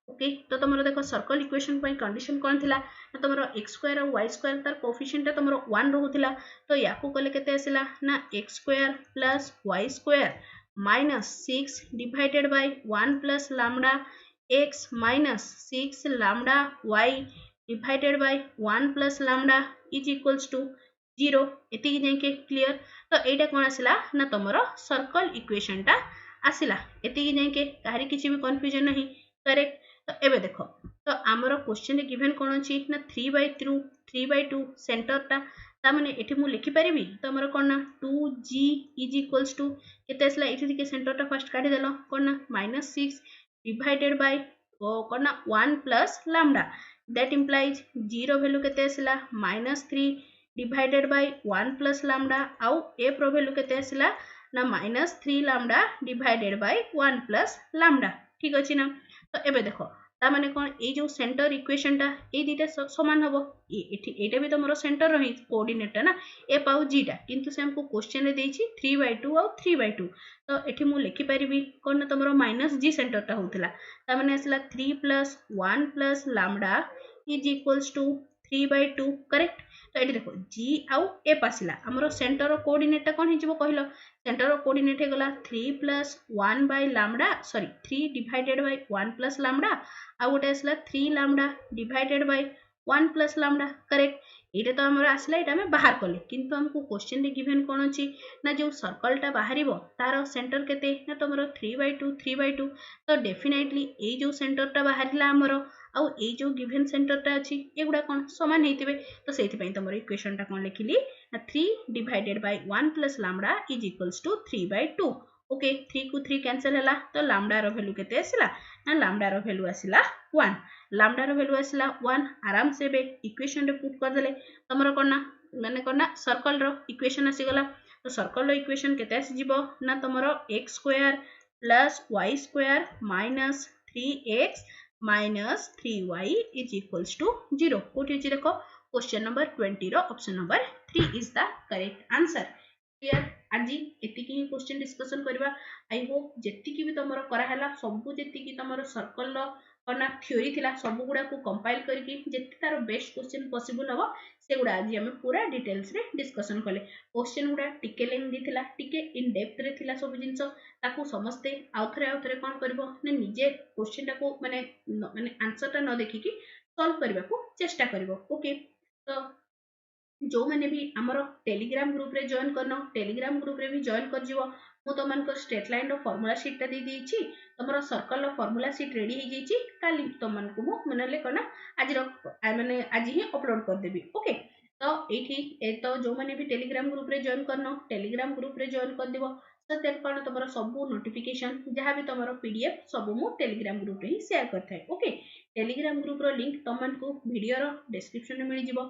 okay तो तुम देख सर्कल इक्वेशन कंडीशन कौन थिला ना तुम x स्क्वायर और y स्क्वायर तार कोफिशिएंट तुम 1 रहूला तो याकू कले केते आसिला ना x square plus y square minus 6 divided by 1 plus lambda x minus 6 lambda y divided by 1 plus lambda is equals to 0 एति जाके क्लियर तो एटा कोन आसिला ना तमरो सर्कल इक्वेशन टा आसिला एति जाके काहरी किछि भी कंफ्यूजन नहीं करेक्ट तो एबे देखो तो हमरो क्वेश्चन रे गिवन कोन अछि ना 3/2 सेंटर टा ता माने एठी मु लिखि परिबी तो हमरो कोन ना 2g इज इक्वल्स टू केते आसिला एठी के सेंटर टा फर्स्ट काढी देलो कोन ना -6 डिवाइडेड बाय कोन ना 1 plus lambda that implies 0 value केते आसिला -3 divided by 1 plus lambda आउ f रो value केते आसिला ना -3 lambda divided by 1 plus lambda ठीक अछि ना तो एबे देखो ता माने कोन ए जो सेंटर इक्वेशन टा ए दिटा समान हबो एठी एटा भी तमरो सेंटर रही कोऑर्डिनेट ना f आउ g टा किंतु से हमको क्वेश्चन रे देछि 3/2 आउ 3/2 तो एठी मु लिखि परिबी कोन ना तमरो -g सेंटर टा होतला ता माने आसिला 3 plus 1 plus lambda is equals to 3/2 correct तो ये देखो g आउ f आसिला हमरो सेंटर कोऑर्डिनेट टा कोन हिजबो कहिलो सेंटर कोऑर्डिनेट हे गला 3 plus 1 by lambda sorry 3 divided by 1 plus lambda आ गोटे आसिला 3 lambda divided by 1 plus lambda correct एटा तो हमरो आसिला एटा हम बाहर करले किंतु हमको क्वेश्चन रे गिवन कोन अछि ना जो सर्कल टा बाहरिबो तार सेंटर केते ना तमरो 3/2 तो डेफिनेटली ए जो सेंटर टा बाहरिला हमरो आउ ए जो गिवन सेंटर टा अछि एगुडा कोन समान हेतिबे तो सेति पई तमरो इक्वेशन टा कोन लिखिली ना 3 divided by 1 plus lambda is equals to 3/2 okay 3 को 3 कैंसिल हला तो लैम्डा रो वैल्यू केते आसिला ना लैम्डा रो वैल्यू आसिला 1 लैम्डा रो वैल्यू आसिला 1 आराम से बे इक्वेशन रे पुट कर देले तमरो कोन ना माने कोन ना सर्कल रो इक्वेशन आसी गला तो सर्कल रो इक्वेशन केते आसी जिवो ना तमरो x square plus y square minus 3x minus 3y is equals to 0 कोठी अछि देखो क्वेश्चन नंबर 20 रो option number 3 is the correct answer clear आजी एति की क्वेश्चन डिस्कशन करबा आई होप जेति की भी तमरो करा हला सब जेति की तमरो सर्कल रो कना थ्योरी थिला सब गुडा को कंपाइल करके जेति तारो बेस्ट क्वेश्चन पॉसिबल हबो से गुडा आज हम पूरा डिटेल्स रे डिस्कशन करले क्वेश्चन गुडा टिके लेंथी थिला टिके इन डेप्थ रे थिला सब जिंस ताकू समस्ते आउथरे कोन करबो ने निजे क्वेश्चन टा को माने आंसर टा न देखि की सॉल्व करबा को चेष्टा करबो ओके तो जो मैंने भी हमरो टेलीग्राम ग्रुप रे जॉइन करनो टेलीग्राम ग्रुप रे भी जॉइन कर जिवो मु तो मन को स्ट्रेट लाइन रो फार्मूला शीट ता दे देछि तमरो सर्कल रो फार्मूला शीट रेडी हे जेछि काली तो मन को मु मनले कना आज रो माने आज ही अपलोड कर देबी ओके तो एठी तो जो मैंने भी टेलीग्राम ग्रुप रे जॉइन करनो टेलीग्राम ग्रुप रे जॉइन कर देबो तो तेर कोन तमरो सब नोटिफिकेशन जहां भी तमरो पीडीएफ सब मु टेलीग्राम ग्रुप रे ही शेयर करथाय ओके टेलीग्राम ग्रुप रो लिंक तमन को वीडियो रो डिस्क्रिप्शन में मिल जिवो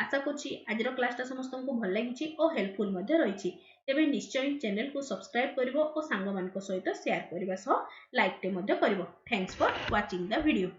आशा करछि आज रो क्लास ता समस्त को भल लागिछि और हेल्पफुल मध्ये रहिछि तेबे निश्चय चैनल को सब्सक्राइब करिवो और सांग मान को सहित शेयर करबा सह लाइक टे मध्ये करिवो thanks for watching the video.